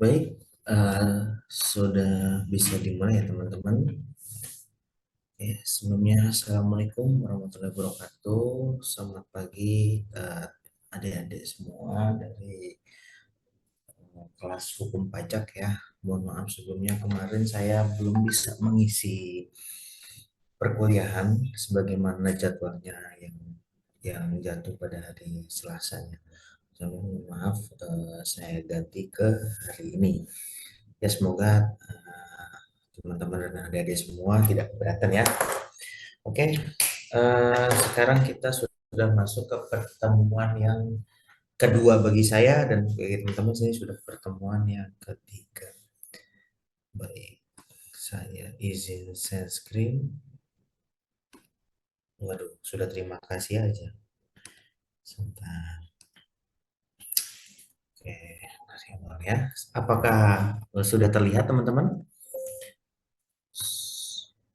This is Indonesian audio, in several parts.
Baik, sudah bisa dimulai ya teman-teman. Sebelumnya Assalamualaikum warahmatullahi wabarakatuh. Selamat pagi adik-adik semua dari kelas hukum pajak ya. Mohon maaf sebelumnya kemarin saya belum bisa mengisi perkuliahan sebagaimana jadwalnya yang jatuh pada hari Selasanya. Saya mohon maaf, saya ganti ke hari ini. Ya semoga teman-teman dan adik-adik semua tidak keberatan ya. Oke, sekarang kita sudah masuk ke pertemuan yang kedua bagi saya dan bagi teman-teman saya sudah pertemuan yang ketiga. Baik, saya izin share screen. Waduh, sudah terima kasih aja. Sebentar. Oke, kasih ya. Apakah sudah terlihat teman-teman?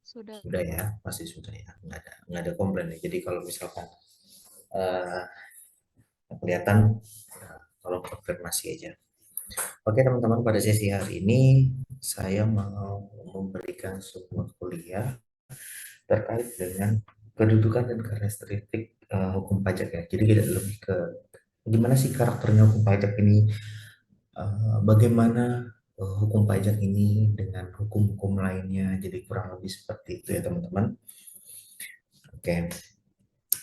Sudah. Sudah ya, pasti sudah ya. Nggak ada komplain ya. Jadi kalau misalkan eh, kelihatan, tolong konfirmasi aja. Oke teman-teman, pada sesi hari ini saya mau memberikan sebuah kuliah terkait dengan kedudukan dan karakteristik hukum pajak ya. Jadi tidak lebih ke gimana sih karakternya hukum pajak ini, bagaimana hukum pajak ini dengan hukum-hukum lainnya. Jadi kurang lebih seperti itu ya teman-teman. Oke,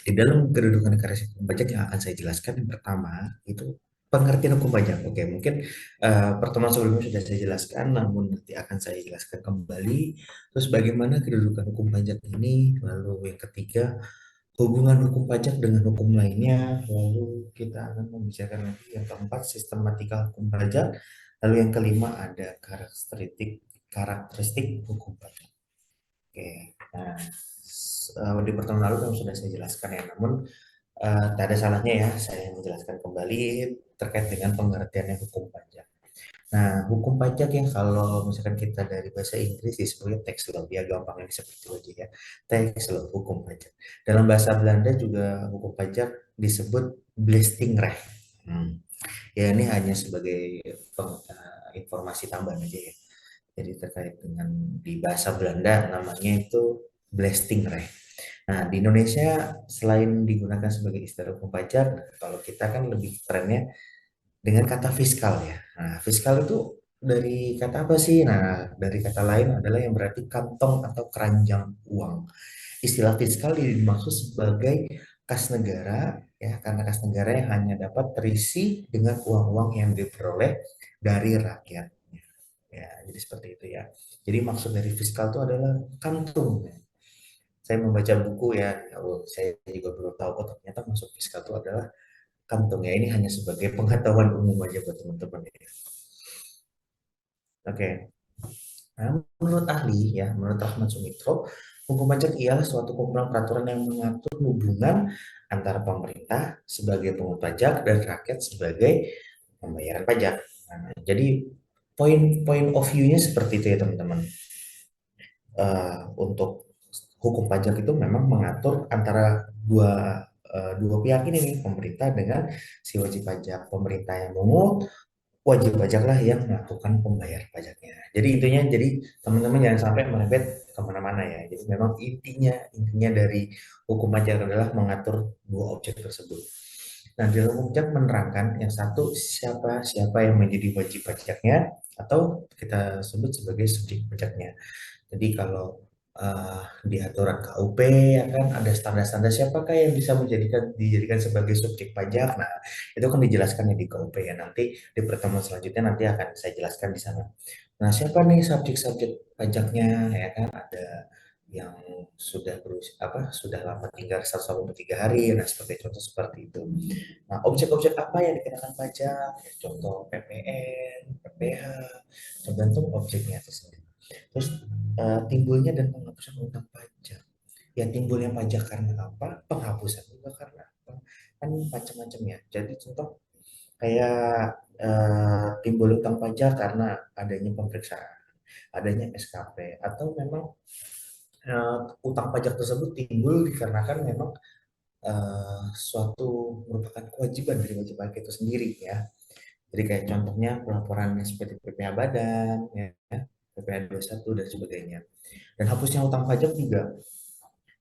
di dalam kedudukan negara hukum pajak yang akan saya jelaskan yang pertama itu pengertian hukum pajak. Oke, mungkin pertemuan sebelumnya sudah saya jelaskan, namun nanti akan saya jelaskan kembali. Terus bagaimana kedudukan hukum pajak ini, lalu yang ketiga hubungan hukum pajak dengan hukum lainnya, lalu kita akan membicarakan nanti yang keempat sistematika hukum pajak, lalu yang kelima ada karakteristik karakteristik hukum pajak. Oke, nah di pertemuan lalu kan sudah saya jelaskan ya, namun tak ada salahnya ya saya menjelaskan kembali terkait dengan pengertiannya hukum pajak. Nah, hukum pajak yang kalau misalkan kita dari bahasa Inggris disebutnya tax law, ya gampangnya seperti itu aja ya. Tax law, hukum pajak. Dalam bahasa Belanda juga hukum pajak disebut belastingrecht. Ya ini hanya sebagai informasi tambahan aja ya. Jadi terkait dengan di bahasa Belanda namanya itu belastingrecht. Nah, di Indonesia selain digunakan sebagai istilah hukum pajak, kalau kita kan lebih kerennya dengan kata fiskal ya. Nah, fiskal itu dari kata apa sih? Nah, dari kata lain adalah yang berarti kantong atau keranjang uang. Istilah fiskal dimaksud sebagai kas negara ya, karena kas negara yang hanya dapat terisi dengan uang-uang yang diperoleh dari rakyat. Ya, jadi seperti itu ya. Jadi maksud dari fiskal itu adalah kantung. Saya membaca buku ya, oh, saya juga belum tahu oh, ternyata masuk fiskal itu adalah kantung ya. Ini hanya sebagai pengetahuan umum aja buat teman-teman ya. Oke, nah, menurut ahli ya, menurut Ahmad Sumitro, hukum pajak ialah suatu kumpulan peraturan yang mengatur hubungan antara pemerintah sebagai pengungut pajak dan rakyat sebagai pembayaran pajak. Nah, jadi poin-poin of view-nya seperti itu ya teman-teman. Untuk hukum pajak itu memang mengatur antara dua pihak ini nih, pemerintah dengan si wajib pajak. Pemerintah yang mungut, wajib pajaklah yang melakukan pembayar pajaknya. Jadi intinya, jadi teman-teman jangan sampai merembet kemana-mana ya. Jadi memang intinya dari hukum pajak adalah mengatur dua objek tersebut. Nah, di dalam hukum pajak menerangkan yang satu siapa siapa yang menjadi wajib pajaknya atau kita sebut sebagai subjek pajaknya. Jadi kalau di aturan KUP ya kan ada standar-standar siapakah yang bisa dijadikan sebagai subjek pajak. Nah, itu kan dijelaskan ya di KUP ya. Nanti di pertemuan selanjutnya nanti akan saya jelaskan di sana. Nah, siapa nih subjek-subjek pajaknya ya kan? Ada yang sudah lama tinggal 1 sampai 3 hari. Nah, seperti contoh seperti itu. Nah, objek-objek apa yang dikenakan pajak? Ya, contoh PPN, PPh, tergantung objeknya itu sendiri. Terus timbulnya dan penghapusan utang pajak. Ya timbulnya pajak karena apa? Penghapusan juga karena apa? Kan macam-macam ya. Jadi contoh kayak timbul utang pajak karena adanya pemeriksaan, adanya SKP, atau memang utang pajak tersebut timbul dikarenakan memang suatu merupakan kewajiban dari wajib pajak itu sendiri ya. Jadi kayak contohnya pelaporan seperti PPh badan, ya, PPh 21 dan sebagainya. Dan hapusnya utang pajak juga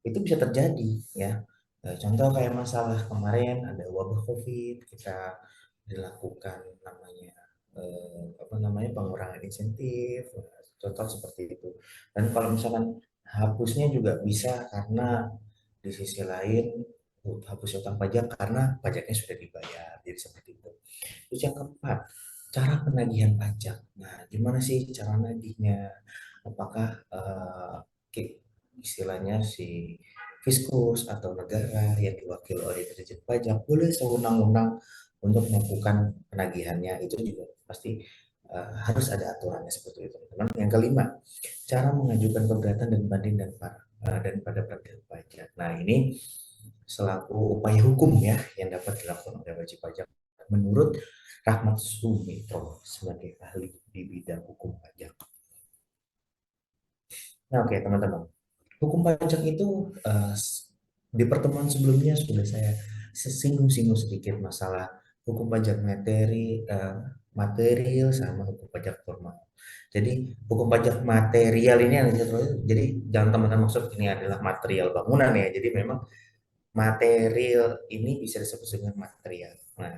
itu bisa terjadi ya. Contoh kayak masalah kemarin ada wabah COVID, kita dilakukan namanya apa namanya pengurangan insentif, contoh seperti itu. Dan kalau misalkan hapusnya juga bisa karena di sisi lain hapus utang pajak karena pajaknya sudah dibayar, jadi seperti itu. Terus yang keempat, cara penagihan pajak. Nah, gimana sih cara nagihnya? Apakah istilahnya si fiskus atau negara yang diwakili oleh Dirjen Pajak boleh sewenang-wenang untuk melakukan penagihannya? Itu juga pasti harus ada aturannya seperti itu, teman-teman. Yang kelima, cara mengajukan keberatan dan banding dan pada penagih pajak. Nah, ini selaku upaya hukum ya yang dapat dilakukan oleh wajib pajak menurut Rahmat Sumitro sebagai ahli di bidang hukum pajak. Nah, oke teman-teman, hukum pajak itu di pertemuan sebelumnya sudah saya singgung-singgung sedikit masalah hukum pajak material sama hukum pajak formal. Jadi hukum pajak material ini yang jadi jangan teman-teman maksud ini adalah material bangunan ya. Jadi memang material ini bisa disebut dengan material. Nah,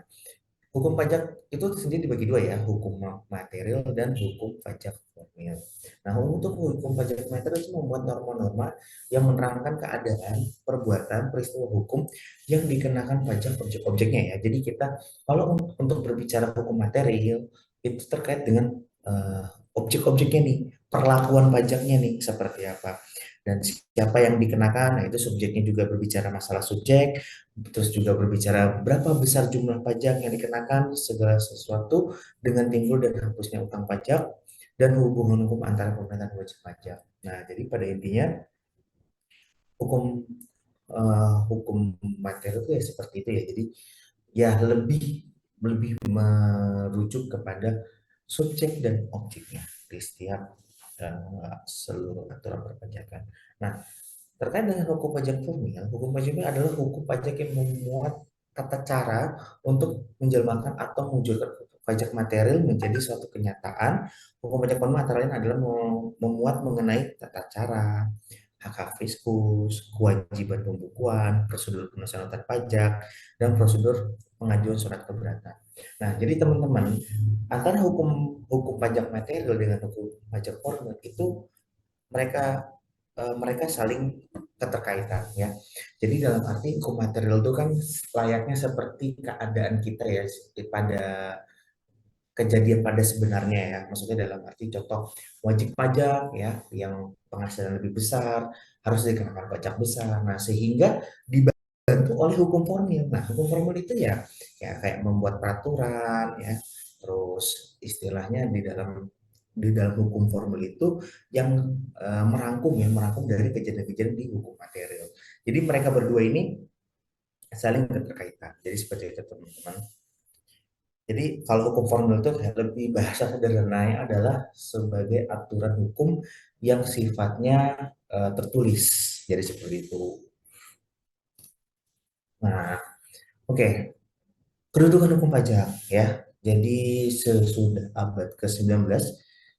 hukum pajak itu sendiri dibagi dua ya, hukum material dan hukum pajak formil. Nah, untuk hukum pajak material itu membuat norma-norma yang menerangkan keadaan, perbuatan, peristiwa hukum yang dikenakan pajak objek-objeknya ya. Jadi kita kalau untuk berbicara hukum material itu terkait dengan eh, objek-objeknya nih, perlakuan pajaknya nih seperti apa dan siapa yang dikenakan. Nah, itu subjeknya juga berbicara masalah subjek, terus juga berbicara berapa besar jumlah pajak yang dikenakan segala sesuatu dengan timbul dan hapusnya utang pajak dan hubungan hukum antara pemerintah dan wajib pajak. Nah, jadi pada intinya hukum hukum materi itu ya seperti itu ya. Jadi ya lebih lebih merujuk kepada subjek dan objeknya di setiap seluruh aturan perpajakan. Nah, terkait dengan hukum pajak formil, hukum pajak formil adalah hukum pajak yang memuat tata cara untuk menjelmakan atau mewujudkan pajak material menjadi suatu kenyataan. Hukum pajak formil antara lain adalah memuat mengenai tata cara, hak fiskus, kewajiban pembukuan, prosedur penulisan nota pajak, dan prosedur pengajuan surat keberatan. Nah, jadi teman-teman, antara hukum hukum pajak material dengan hukum pajak formil itu mereka mereka saling keterkaitan ya. Jadi dalam arti hukum material itu kan layaknya seperti keadaan kita ya pada kejadian pada sebenarnya ya. Maksudnya dalam arti contoh wajib pajak ya yang penghasilan lebih besar harus dikenakan pajak besar. Nah, sehingga dibantu oleh hukum formil. Nah, hukum formil itu ya kayak membuat peraturan ya. Terus istilahnya di dalam hukum formil itu yang merangkum dari kejadian-kejadian di hukum material. Jadi mereka berdua ini saling keterkaitan. Jadi seperti itu teman-teman. Jadi kalau hukum formil itu lebih bahasa sederhananya adalah sebagai aturan hukum yang sifatnya tertulis. Jadi seperti itu. Nah, oke. Kedudukan hukum pajak ya. Jadi sesudah abad ke-19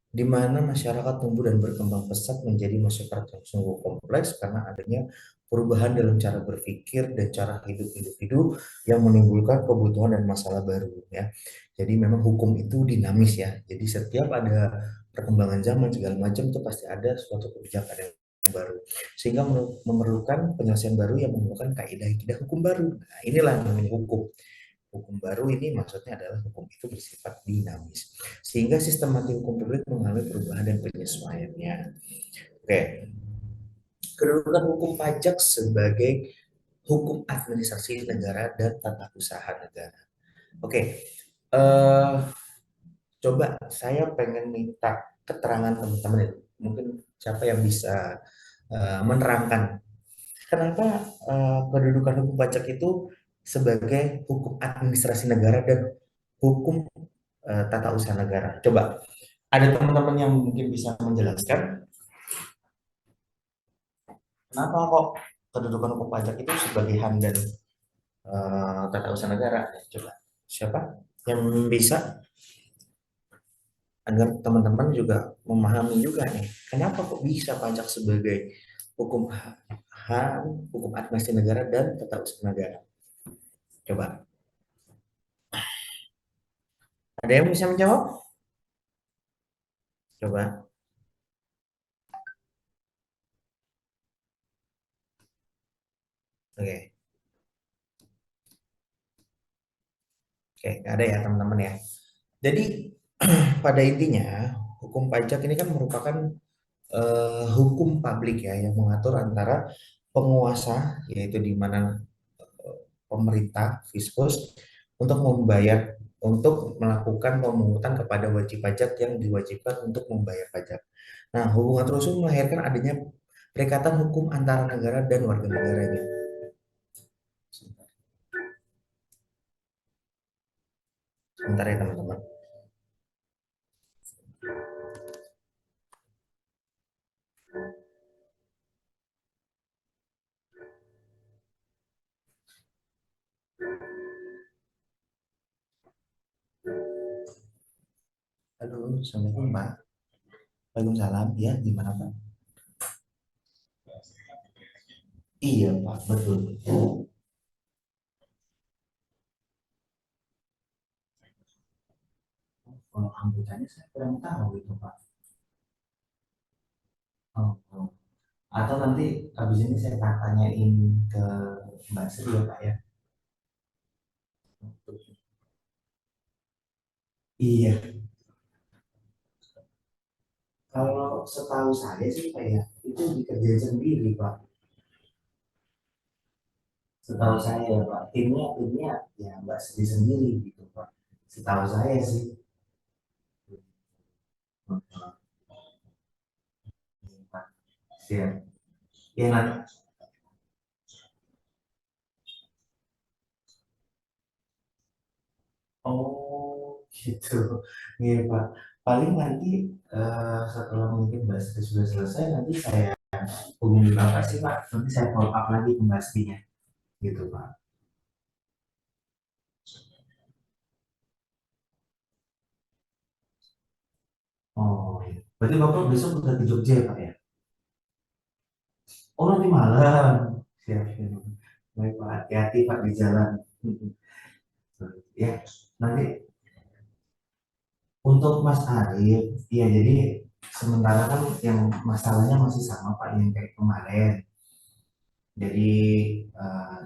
di mana masyarakat tumbuh dan berkembang pesat menjadi masyarakat yang sungguh kompleks karena adanya perubahan dalam cara berpikir dan cara hidup individu yang menimbulkan kebutuhan dan masalah baru ya. Jadi memang hukum itu dinamis ya. Jadi setiap ada perkembangan zaman segala macam itu pasti ada suatu kebijakan yang baru sehingga memerlukan penyelesaian baru yang memerlukan kaidah-kaidah hukum baru. Nah, inilah yang namanya hukum. Hukum baru ini maksudnya adalah hukum itu bersifat dinamis, sehingga sistematik hukum publik mengalami perubahan dan penyesuaiannya. Oke, kedudukan hukum pajak sebagai hukum administrasi negara dan tata usaha negara. Oke, eh, coba saya pengen minta keterangan teman-teman itu. Mungkin siapa yang bisa menerangkan kenapa kedudukan hukum pajak itu sebagai hukum administrasi negara dan hukum tata usaha negara. Coba ada teman-teman yang mungkin bisa menjelaskan kenapa kok kedudukan hukum pajak itu sebagai HAM dan tata usaha negara. Coba siapa? yang bisa agar teman-teman juga memahami juga nih, kenapa kok bisa pajak sebagai hukum HAM, hukum administrasi negara dan tata usaha negara. Coba, ada yang bisa menjawab? Coba. Oke, oke, nggak ada ya teman-teman ya. Jadi pada intinya hukum pajak ini kan merupakan hukum publik ya yang mengatur antara penguasa, yaitu di mana pemerintah fiskus untuk membayar, untuk melakukan pemungutan kepada wajib pajak yang diwajibkan untuk membayar pajak. Nah, hubungan tersebut melahirkan adanya perikatan hukum antara negara dan warga negaranya. Sebentar ya teman-teman. Halo, Assalamualaikum Pak. Waalaikumsalam. Ya, gimana Pak? Iya Pak, betul. Kalau anggotanya saya kurang tahu itu Pak. Oh, oh. Atau nanti habis ini saya tanyain ke Mbak Sri ya Pak ya. Iya, kalau setahu saya sih kayak itu dikerjain sendiri Pak. Setahu saya ya Pak, timnya ya Mbak Sri sendiri gitu Pak. Setahu saya sih. Pak. Siap. Ya, nanti. Oh gitu. Iya Pak. Paling nanti setelah mungkin Mbak Sri sudah selesai, nanti saya hubungi Bapak sih Pak. Nanti saya follow up lagi ke Mbak Sri-nya. Gitu Pak. Oh iya. Berarti Bapak besok udah ke Jogja ya Pak ya? Oh nanti malam. Siap, siap. Baik Pak, hati-hati Pak di jalan. Ya, nanti untuk Mas Arif, ya jadi sementara kan yang masalahnya masih sama Pak yang kayak kemarin. Jadi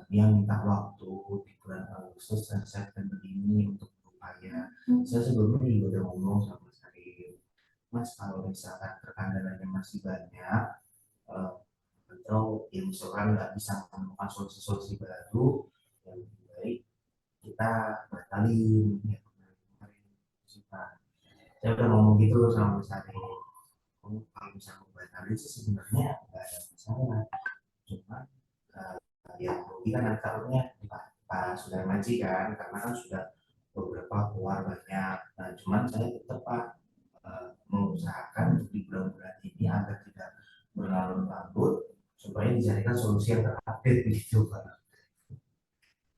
dia minta waktu di bulan Agustus dan September ini untuk berupaya. Saya sebelumnya juga udah ngomong sama Mas Arif, Mas kalau misalkan terkandalanya masih banyak, eh, atau yang misalkan nggak bisa menemukan solusi-solusi baru, yang lebih baik kita batalin ya kemarin sih Pak. Saya udah ngomong gitu sama Mas Arif. Kalau misalnya mau batalin sih sebenarnya nggak ada masalah. Cuma eh, ya rugi kan nanti takutnya Pak Sudarmaji kan, karena kan sudah beberapa keluar banyak. Nah, cuman saya tetap Pak mengusahakan untuk di bulan-bulan ini agar tidak berlarut-larut supaya dicarikan solusi yang terupdate gitu Pak.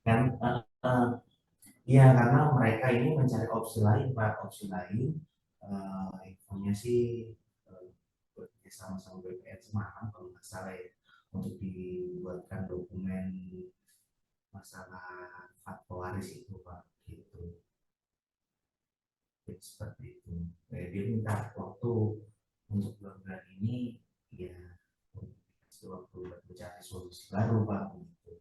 Kan iya, karena mereka ini mencari opsi lain, Pak. Opsi lain, infonya sih eh, bekerja sama BPN Semarang kalau nggak salah ya, untuk dibuatkan dokumen masalah fatwa waris itu, Pak. Gitu. Jadi seperti itu. Dia minta waktu untuk bulan-bulan ini, ya, kasih waktu buat mencari solusi baru, Pak. Gitu.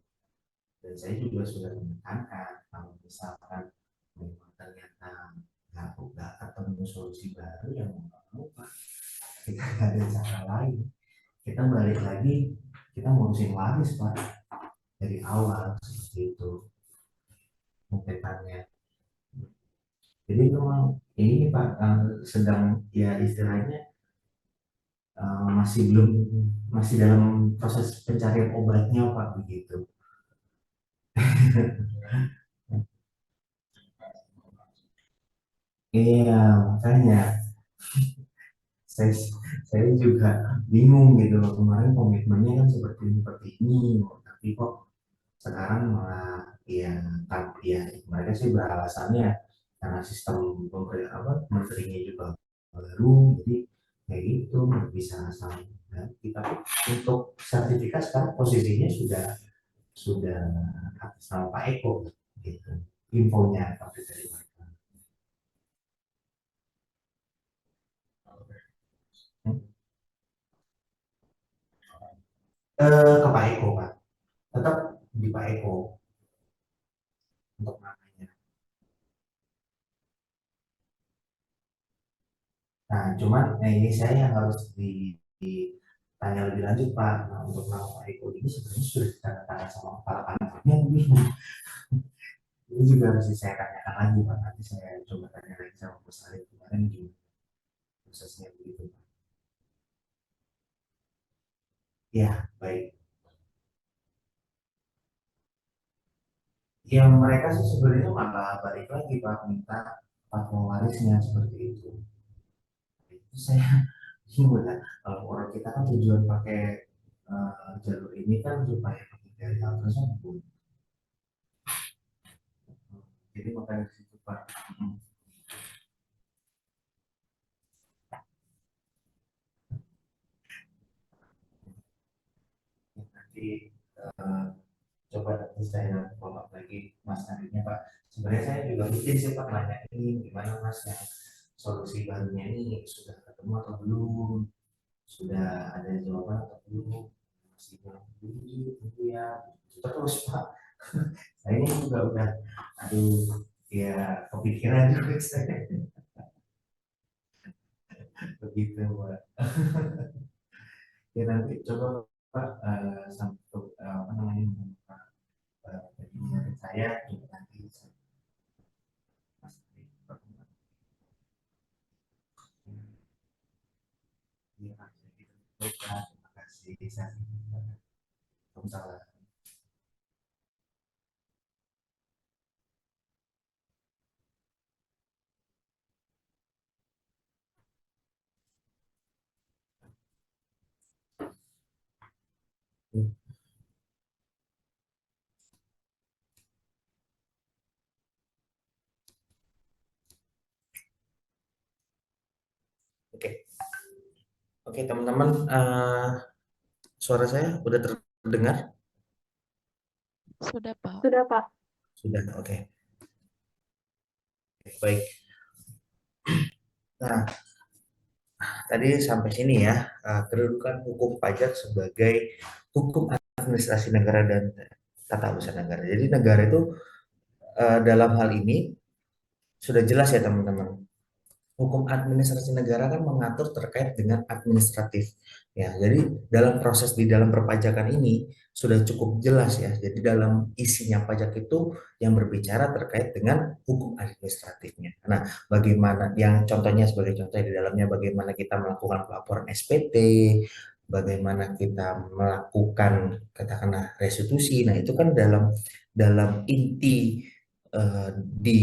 Dan saya juga sudah menekankan kalau misalkan memang ternyata nggak ketemu solusi baru yang mau Pak, kita nggak ada cara lain, kita balik lagi, kita ngurusin waris Pak dari awal seperti itu pencetannya. Jadi memang ini Pak sedang ya istilahnya masih belum, masih dalam proses pencarian obatnya Pak begitu. Iya, makanya saya saya juga bingung gitu loh, kemarin komitmennya kan seperti ini, tapi kok sekarang malah ya, tapi ya mereka sih beralasannya karena sistem apa menterinya juga baru, jadi kayak gitu nggak bisa asal ganti. Tapi untuk sertifikat sekarang posisinya sudah atas nama Pak Eko gitu, infonya tapi dari mereka. Hmm. Ke Pak Eko Pak, tetap di Pak Eko untuk namanya. Nah, cuman ini saya yang harus ditanya lebih lanjut Pak. Nah, untuk nama Pak Eko ini sebenarnya sudah ditandatangan sama kepala kantornya belum? Ini juga harus saya tanyakan lagi Pak. Nanti saya coba tanya lagi sama Bos Arif kemarin gimana prosesnya begitu Pak. Ya, baik. Yang mereka sih sebenarnya malah balik lagi Pak, minta Pak pewarisnya seperti itu. Itu saya gimana? Kalau orang kita kan tujuan pakai jalur ini kan supaya menghindari hal tersebut. Jadi makanya di situ Pak. Hmm. Nanti eh, coba nanti saya follow up lagi Mas Arifnya Pak. Sebenarnya saya juga mikir sih Pak nanya ini gimana Mas yang solusi barunya ini sudah ketemu atau belum, sudah ada jawaban atau belum, masih belum tunggu ya terus Pak. Saya ini juga udah aduh ya kepikiran juga saya begitu Pak. Ya nanti coba Pak sampai apa namanya saya juga nanti saya Mas Arif pertemuan. Iya, Pak. Baik, Pak. Terima kasih. Waalaikumsalam. Oke, oke teman-teman, suara saya udah terdengar? Sudah, Pak. Sudah, Pak. Sudah, oke. Baik. Nah, tadi sampai sini ya, kedudukan hukum pajak sebagai hukum administrasi negara dan tata usaha negara. Jadi negara itu dalam hal ini sudah jelas ya teman-teman. Hukum administrasi negara kan mengatur terkait dengan administratif. Ya, jadi dalam proses di dalam perpajakan ini sudah cukup jelas ya. Jadi dalam isinya pajak itu yang berbicara terkait dengan hukum administratifnya. Nah, bagaimana yang contohnya sebagai contoh di dalamnya bagaimana kita melakukan pelaporan SPT, bagaimana kita melakukan katakanlah restitusi. Nah, itu kan dalam dalam inti di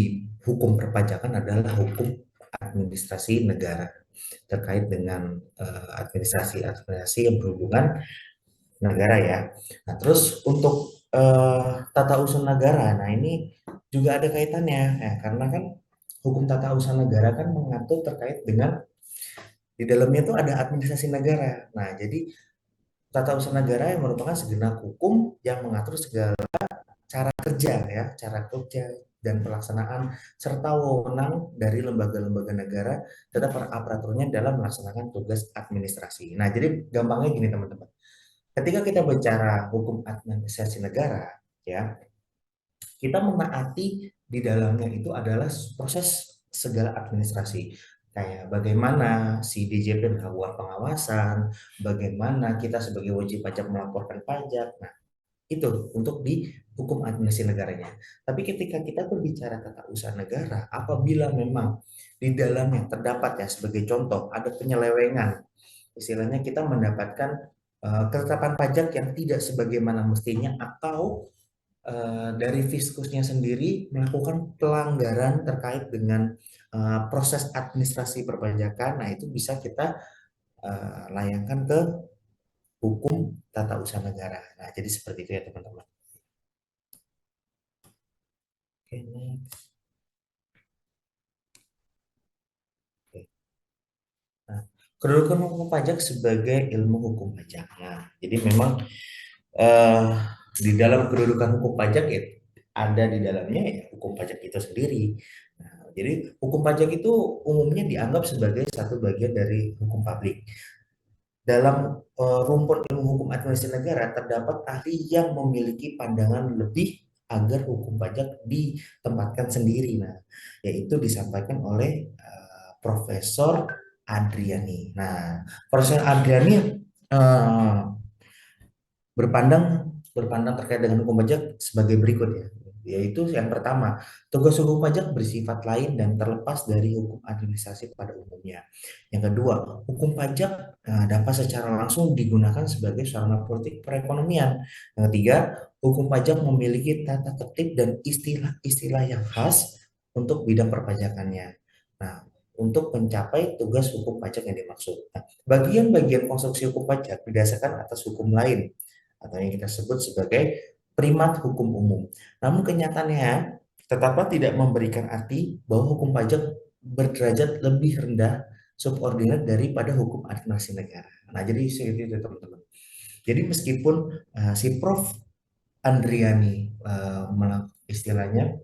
hukum perpajakan adalah hukum administrasi negara terkait dengan administrasi yang berhubungan negara ya. Nah, terus untuk tata usaha negara, nah ini juga ada kaitannya ya, karena kan hukum tata usaha negara kan mengatur terkait dengan di dalamnya itu ada administrasi negara. Nah, jadi tata usaha negara yang merupakan segenap hukum yang mengatur segala cara kerja ya, cara kerja dan pelaksanaan serta wewenang dari lembaga-lembaga negara tetap aparaturnya dalam melaksanakan tugas administrasi. Nah, jadi gampangnya gini teman-teman. Ketika kita bicara hukum administrasi negara, ya, kita menaati di dalamnya itu adalah proses segala administrasi. Kayak bagaimana si DJP melakukan pengawasan, bagaimana kita sebagai wajib pajak melaporkan pajak. Nah, itu untuk di hukum administrasi negaranya. Tapi ketika kita berbicara tata usaha negara, apabila memang di dalamnya terdapat ya sebagai contoh ada penyelewengan, istilahnya kita mendapatkan ketetapan pajak yang tidak sebagaimana mestinya atau dari fiskusnya sendiri melakukan pelanggaran terkait dengan proses administrasi perpajakan, nah itu bisa kita layangkan ke hukum tata usaha negara. Nah, jadi seperti itu ya teman-teman. Oke, next. kedudukan hukum pajak sebagai ilmu hukum pajak. Nah, jadi memang eh, di dalam kedudukan hukum pajak ya ada di dalamnya ya hukum pajak itu sendiri. Nah, jadi hukum pajak itu umumnya dianggap sebagai satu bagian dari hukum publik. Dalam rumpun ilmu hukum administrasi negara terdapat ahli yang memiliki pandangan lebih agar hukum pajak ditempatkan sendiri. Nah, yaitu disampaikan oleh Profesor Adriani. Nah, Profesor Adriani eh, berpandang berpandang terkait dengan hukum pajak sebagai berikut ya, yaitu yang pertama, tugas hukum pajak bersifat lain dan terlepas dari hukum administrasi pada umumnya. Yang kedua, hukum pajak dapat secara langsung digunakan sebagai sarana politik perekonomian. Yang ketiga, hukum pajak memiliki tata tertib dan istilah-istilah yang khas untuk bidang perpajakannya. Nah, untuk mencapai tugas hukum pajak yang dimaksud. Nah, bagian-bagian konstruksi hukum pajak didasarkan atas hukum lain atau yang kita sebut sebagai primat hukum umum. Namun kenyataannya tetaplah tidak memberikan arti bahwa hukum pajak berderajat lebih rendah subordinat daripada hukum administrasi negara. Nah, jadi seperti itu teman-teman. Jadi meskipun si Prof. Andriani istilahnya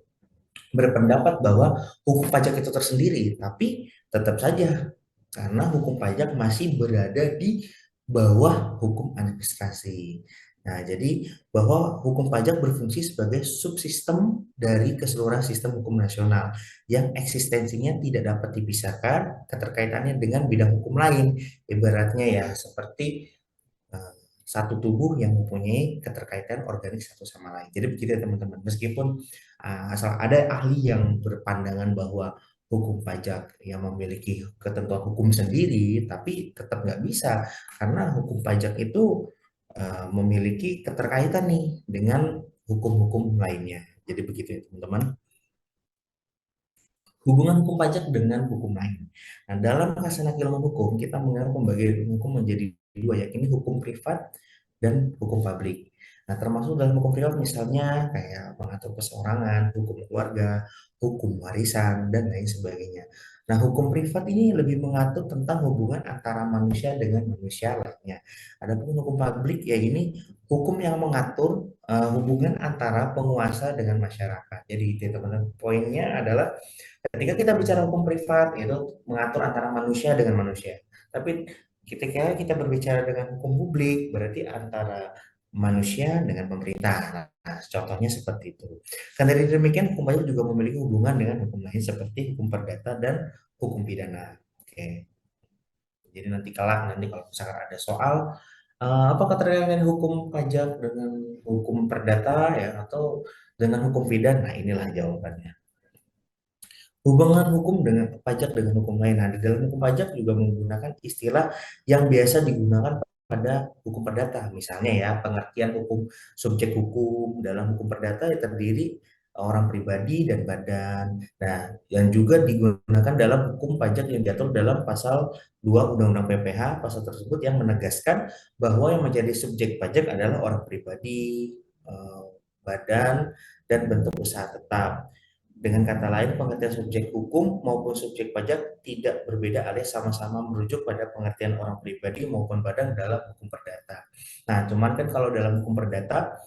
berpendapat bahwa hukum pajak itu tersendiri, tapi tetap saja karena hukum pajak masih berada di bawah hukum administrasi. Nah, jadi bahwa hukum pajak berfungsi sebagai subsistem dari keseluruhan sistem hukum nasional yang eksistensinya tidak dapat dipisahkan keterkaitannya dengan bidang hukum lain. Ibaratnya ya seperti eh, satu tubuh yang mempunyai keterkaitan organik satu sama lain. Jadi begitu ya teman-teman. Meskipun asal ada ahli yang berpandangan bahwa hukum pajak yang memiliki ketentuan hukum sendiri, tapi tetap nggak bisa karena hukum pajak itu memiliki keterkaitan nih dengan hukum-hukum lainnya. Jadi begitu ya teman-teman. Hubungan hukum pajak dengan hukum lain. Nah, dalam pelaksanaan ilmu hukum, kita mengenal pembagian ilmu hukum menjadi dua, yakni hukum privat dan hukum publik. Nah, termasuk dalam hukum privat misalnya kayak mengatur perseorangan, hukum keluarga, hukum warisan, dan lain sebagainya. Nah, hukum privat ini lebih mengatur tentang hubungan antara manusia dengan manusia lainnya. Adapun hukum publik ya ini hukum yang mengatur hubungan antara penguasa dengan masyarakat. Jadi itu teman-teman. Poinnya adalah ketika kita bicara hukum privat itu mengatur antara manusia dengan manusia. Tapi ketika kita berbicara dengan hukum publik berarti antara manusia dengan pemerintah. Nah, contohnya seperti itu. Karena dari demikian hukum pajak juga memiliki hubungan dengan hukum lain seperti hukum perdata dan hukum pidana. Oke. Jadi nanti kalau misalkan ada soal apa keterkaitan hukum pajak dengan hukum perdata ya atau dengan hukum pidana? Nah, inilah jawabannya. Hubungan hukum dengan pajak dengan hukum lain. Nah, di dalam hukum pajak juga menggunakan istilah yang biasa digunakan pada hukum perdata. Misalnya ya, pengertian hukum subjek hukum dalam hukum perdata ya terdiri orang pribadi dan badan. Nah, yang juga digunakan dalam hukum pajak yang diatur dalam pasal 2 Undang-Undang PPH. Pasal tersebut yang menegaskan bahwa yang menjadi subjek pajak adalah orang pribadi, eh, badan, dan bentuk usaha tetap. Dengan kata lain, pengertian subjek hukum maupun subjek pajak tidak berbeda alias sama-sama merujuk pada pengertian orang pribadi maupun badan dalam hukum perdata. Nah, cuman kan kalau dalam hukum perdata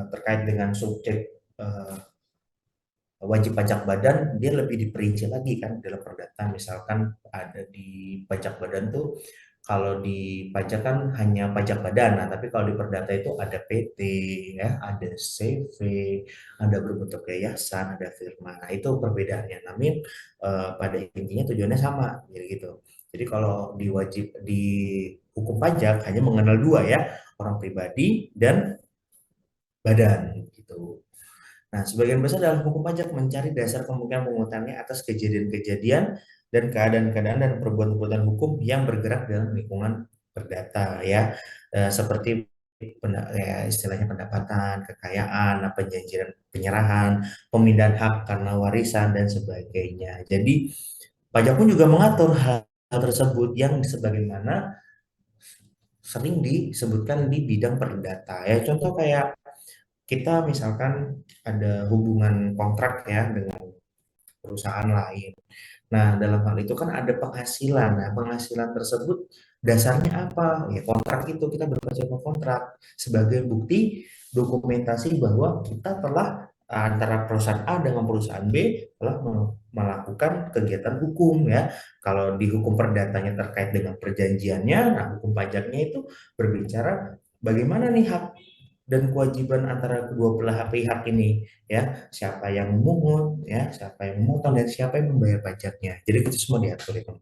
terkait dengan subjek uh, wajib pajak badan, dia lebih diperinci lagi kan dalam perdata. Misalkan ada di pajak badan tuh kalau di pajak kan hanya pajak badan, nah tapi kalau di perdata itu ada PT, ya, ada CV, ada berbentuk yayasan, ada firma. Nah itu perbedaannya. Namun pada intinya tujuannya sama, jadi gitu. Jadi kalau di hukum pajak hanya mengenal dua ya, orang pribadi dan badan gitu. Nah, sebagian besar dalam hukum pajak mencari dasar kemungkinan pengurutannya atas kejadian-kejadian dan keadaan-keadaan dan perbuatan-perbuatan hukum yang bergerak dalam lingkungan perdata ya. Seperti ya, istilahnya pendapatan, kekayaan, penjanjian penyerahan, pemindahan hak karena warisan dan sebagainya. Jadi pajak pun juga mengatur hal tersebut yang sebagaimana sering disebutkan di bidang perdata ya. Contoh kayak kita misalkan ada hubungan kontrak ya dengan perusahaan lain. Nah, dalam hal itu kan ada penghasilan. Nah, penghasilan tersebut dasarnya apa? Ya kontrak itu kita berbaca kontrak sebagai bukti dokumentasi bahwa kita telah antara perusahaan A dengan perusahaan B telah melakukan kegiatan hukum ya. Kalau di hukum perdatanya terkait dengan perjanjiannya, nah hukum pajaknya itu berbicara bagaimana nih hak dan kewajiban antara kedua belah pihak ini ya, siapa yang memungut ya, siapa yang memotong dan siapa yang membayar pajaknya, jadi itu semua diatur itu.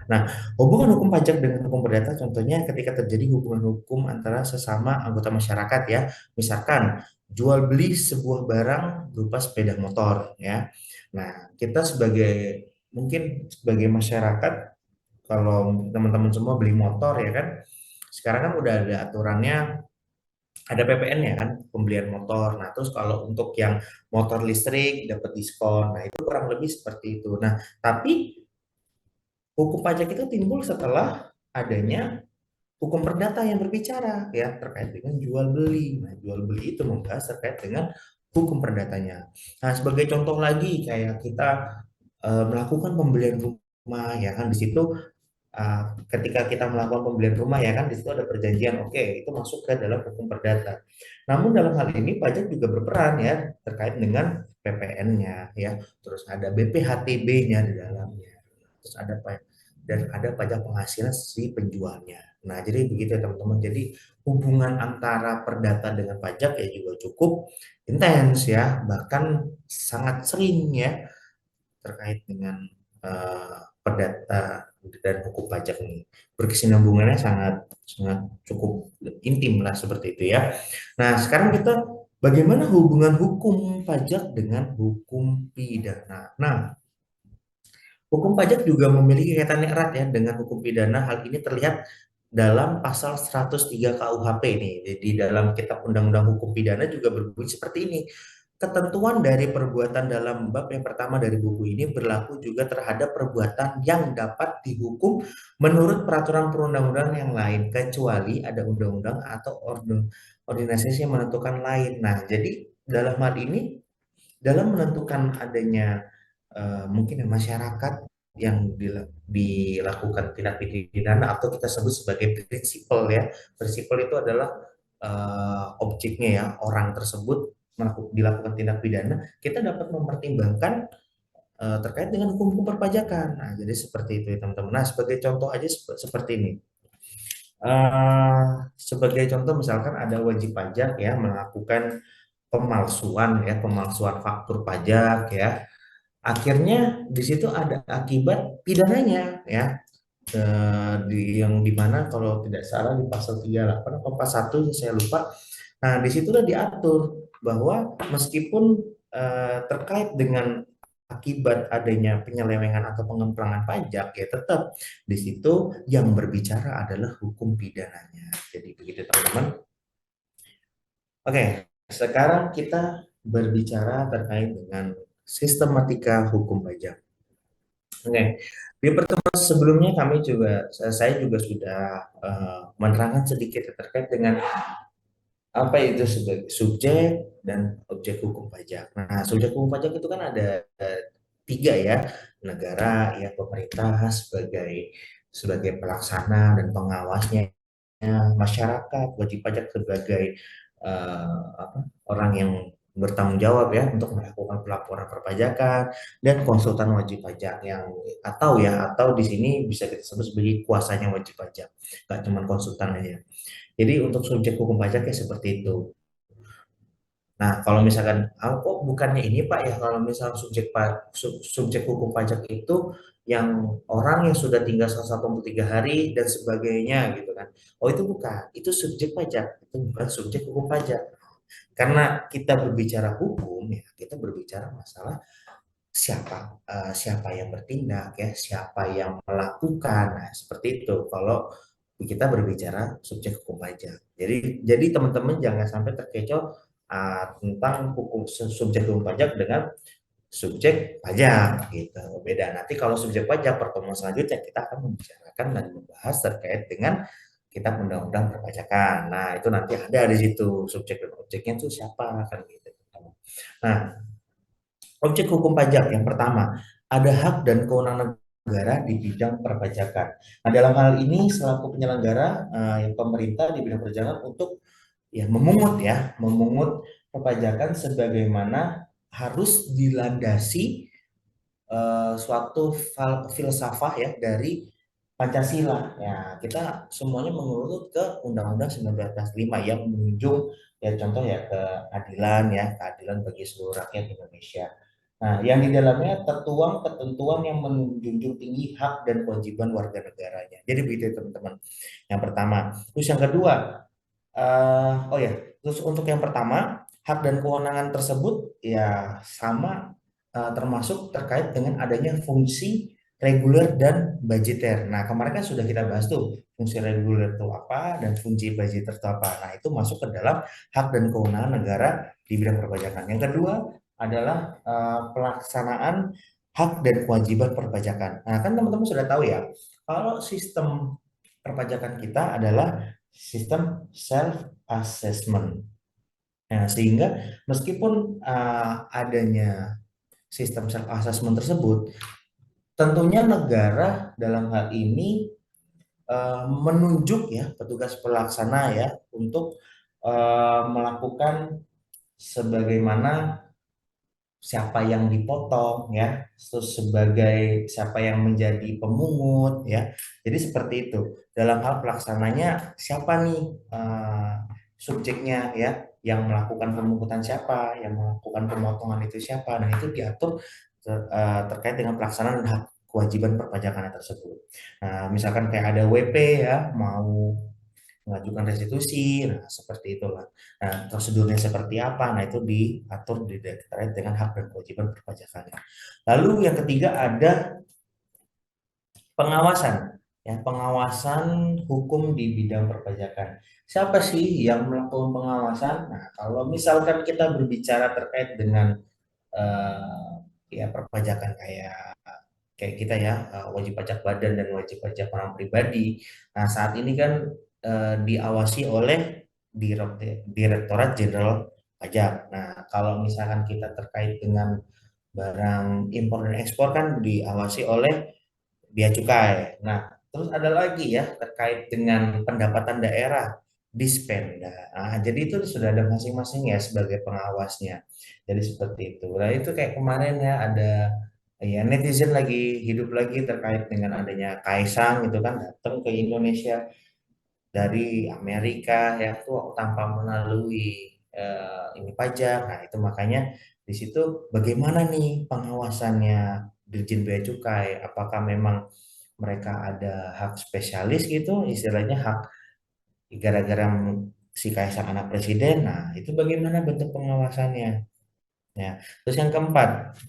Nah, hubungan hukum pajak dengan hukum perdata contohnya ketika terjadi hubungan hukum antara sesama anggota masyarakat ya, misalkan jual beli sebuah barang berupa sepeda motor ya. Nah, kita sebagai mungkin sebagai masyarakat, kalau teman-teman semua beli motor ya kan, sekarang kan udah ada aturannya, ada PPN-nya kan, pembelian motor. Nah, terus kalau untuk yang motor listrik dapat diskon. Nah, itu kurang lebih seperti itu. Nah, tapi hukum pajak itu timbul setelah adanya hukum perdata yang berbicara ya terkait dengan jual beli. Nah, jual beli itu membahas terkait dengan hukum perdatanya. Nah, sebagai contoh lagi kayak kita melakukan pembelian rumah ya kan, di situ ketika kita melakukan pembelian rumah ya kan, di situ ada perjanjian, oke itu masuk ke dalam hukum perdata. Namun dalam hal ini pajak juga berperan ya terkait dengan PPN-nya ya, terus ada BPHTB-nya di dalamnya, terus ada dan ada pajak penghasilan si penjualnya. Nah jadi begitu ya teman-teman. Jadi hubungan antara perdata dengan pajak ya juga cukup intens ya, bahkan sangat sering ya terkait dengan perdata dan hukum pajak ini berkesinambungannya sangat sangat cukup intim lah seperti itu ya. Nah sekarang kita bagaimana hubungan hukum pajak dengan hukum pidana. Nah hukum pajak juga memiliki kaitan yang erat ya dengan hukum pidana. Hal ini terlihat dalam pasal 103 KUHP nih. Di dalam Kitab Undang-Undang Hukum Pidana juga berbunyi seperti ini. Ketentuan dari perbuatan dalam bab yang pertama dari buku ini berlaku juga terhadap perbuatan yang dapat dihukum menurut peraturan perundang-undangan yang lain, kecuali ada undang-undang atau ordinasi yang menentukan lain. Nah, jadi dalam hal ini, dalam menentukan adanya mungkin masyarakat yang dilakukan tindak pidana atau kita sebut sebagai prinsipal ya. Prinsipal itu adalah objeknya ya, orang tersebut dilakukan tindak pidana, kita dapat mempertimbangkan terkait dengan hukum-hukum perpajakan. Nah, jadi seperti itu ya teman-teman. Nah, sebagai contoh aja seperti ini. Sebagai contoh misalkan ada wajib pajak ya melakukan pemalsuan faktur pajak ya. Akhirnya di situ ada akibat pidananya ya, yang dimana kalau tidak salah di pasal 38 atau pasal 1 saya lupa. Nah, di situ udah diatur bahwa meskipun terkait dengan akibat adanya penyelewengan atau pengemplangan pajak ya tetap di situ yang berbicara adalah hukum pidananya. Jadi begitu teman-teman. Oke, sekarang kita berbicara terkait dengan sistematika hukum pajak. Oke, di pertemuan sebelumnya saya juga sudah menerangkan sedikit terkait dengan apa itu sebagai subjek dan objek hukum pajak. Nah, subjek hukum pajak itu kan ada tiga ya, negara ya, pemerintah sebagai sebagai pelaksana dan pengawasnya, masyarakat wajib pajak sebagai orang yang bertanggung jawab ya untuk melakukan pelaporan perpajakan, dan konsultan wajib pajak yang atau di sini bisa kita sebut sebagai kuasanya wajib pajak, nggak cuma konsultan aja. Jadi untuk subjek hukum pajak ya seperti itu. Nah, kalau misalkan, kok bukannya ini Pak ya, kalau misal subjek hukum pajak itu yang orang yang sudah tinggal 183 hari dan sebagainya gitu kan. Oh itu bukan, itu subjek pajak, itu bukan subjek hukum pajak. Karena kita berbicara hukum ya, kita berbicara masalah siapa yang bertindak ya, siapa yang melakukan. Nah, seperti itu kalau kita berbicara subjek hukum pajak. Jadi teman-teman jangan sampai terkecoh tentang subjek hukum pajak dengan subjek pajak gitu. Beda. Nanti kalau subjek pajak pertemuan selanjutnya kita akan membicarakan dan membahas terkait dengan kitab undang-undang perpajakan. Nah, itu nanti ada di situ subjek dan objeknya itu siapa kan gitu. Nah, objek hukum pajak yang pertama ada hak dan kewenangan negara di bidang perpajakan. Nah, dalam hal ini selaku penyelenggara yang pemerintah di bidang perpajakan untuk memungut perpajakan sebagaimana harus dilandasi suatu filsafah ya dari Pancasila. Ya, kita semuanya mengurut ke Undang-Undang 1945 yang menunjuk ya contoh ya keadilan ya, keadilan bagi seluruh rakyat Indonesia. Nah, yang di dalamnya tertuang ketentuan yang menjunjung tinggi hak dan kewajiban warga negaranya. Jadi begitu teman-teman. Yang pertama. Terus yang kedua, oh ya, terus untuk yang pertama, hak dan kewenangan tersebut ya sama termasuk terkait dengan adanya fungsi reguler dan budgeter. Nah, kemarin kan sudah kita bahas tuh fungsi reguler itu apa dan fungsi budgeter itu apa. Nah, itu masuk ke dalam hak dan kewenangan negara di bidang perpajakan. Yang kedua adalah pelaksanaan hak dan kewajiban perpajakan. Nah, kan teman-teman sudah tahu ya, kalau sistem perpajakan kita adalah sistem self assessment. Nah, sehingga meskipun adanya sistem self assessment tersebut, tentunya negara dalam hal ini menunjuk ya petugas pelaksana ya untuk melakukan sebagaimana siapa yang dipotong ya, terus sebagai siapa yang menjadi pemungut ya. Jadi seperti itu. Dalam hal pelaksananya siapa nih subjeknya ya, yang melakukan pemungutan siapa, yang melakukan pemotongan itu siapa. Nah, itu diatur terkait dengan pelaksanaan hak kewajiban perpajakan tersebut. Nah, misalkan kayak ada WP ya, mau mengajukan restitusi, nah seperti itulah. Nah, prosedurnya seperti apa? Nah, itu diatur terkait dengan hak dan kewajiban perpajakannya. Lalu yang ketiga ada pengawasan, ya pengawasan hukum di bidang perpajakan. Siapa sih yang melakukan pengawasan? Nah, kalau misalkan kita berbicara terkait dengan eh, ya perpajakan kayak kayak kita ya wajib pajak badan dan wajib pajak orang pribadi. Nah, saat ini kan diawasi oleh Direktorat Jenderal Pajak. Nah, kalau misalkan kita terkait dengan barang impor dan ekspor kan diawasi oleh Bea Cukai. Nah, terus ada lagi ya terkait dengan pendapatan daerah Dispenda. Nah, jadi itu sudah ada masing-masing ya sebagai pengawasnya. Jadi seperti itu. Nah, itu kayak kemarin ya ada ya netizen lagi hidup lagi terkait dengan adanya Kaisang itu kan datang ke Indonesia dari Amerika ya tuh tanpa melalui ini pajak. Nah, itu makanya di situ bagaimana nih pengawasannya Dirjen Bea Cukai? Apakah memang mereka ada hak spesialis gitu, istilahnya hak gara-gara si Kaisang anak presiden. Nah, itu bagaimana bentuk pengawasannya? Ya. Terus yang keempat,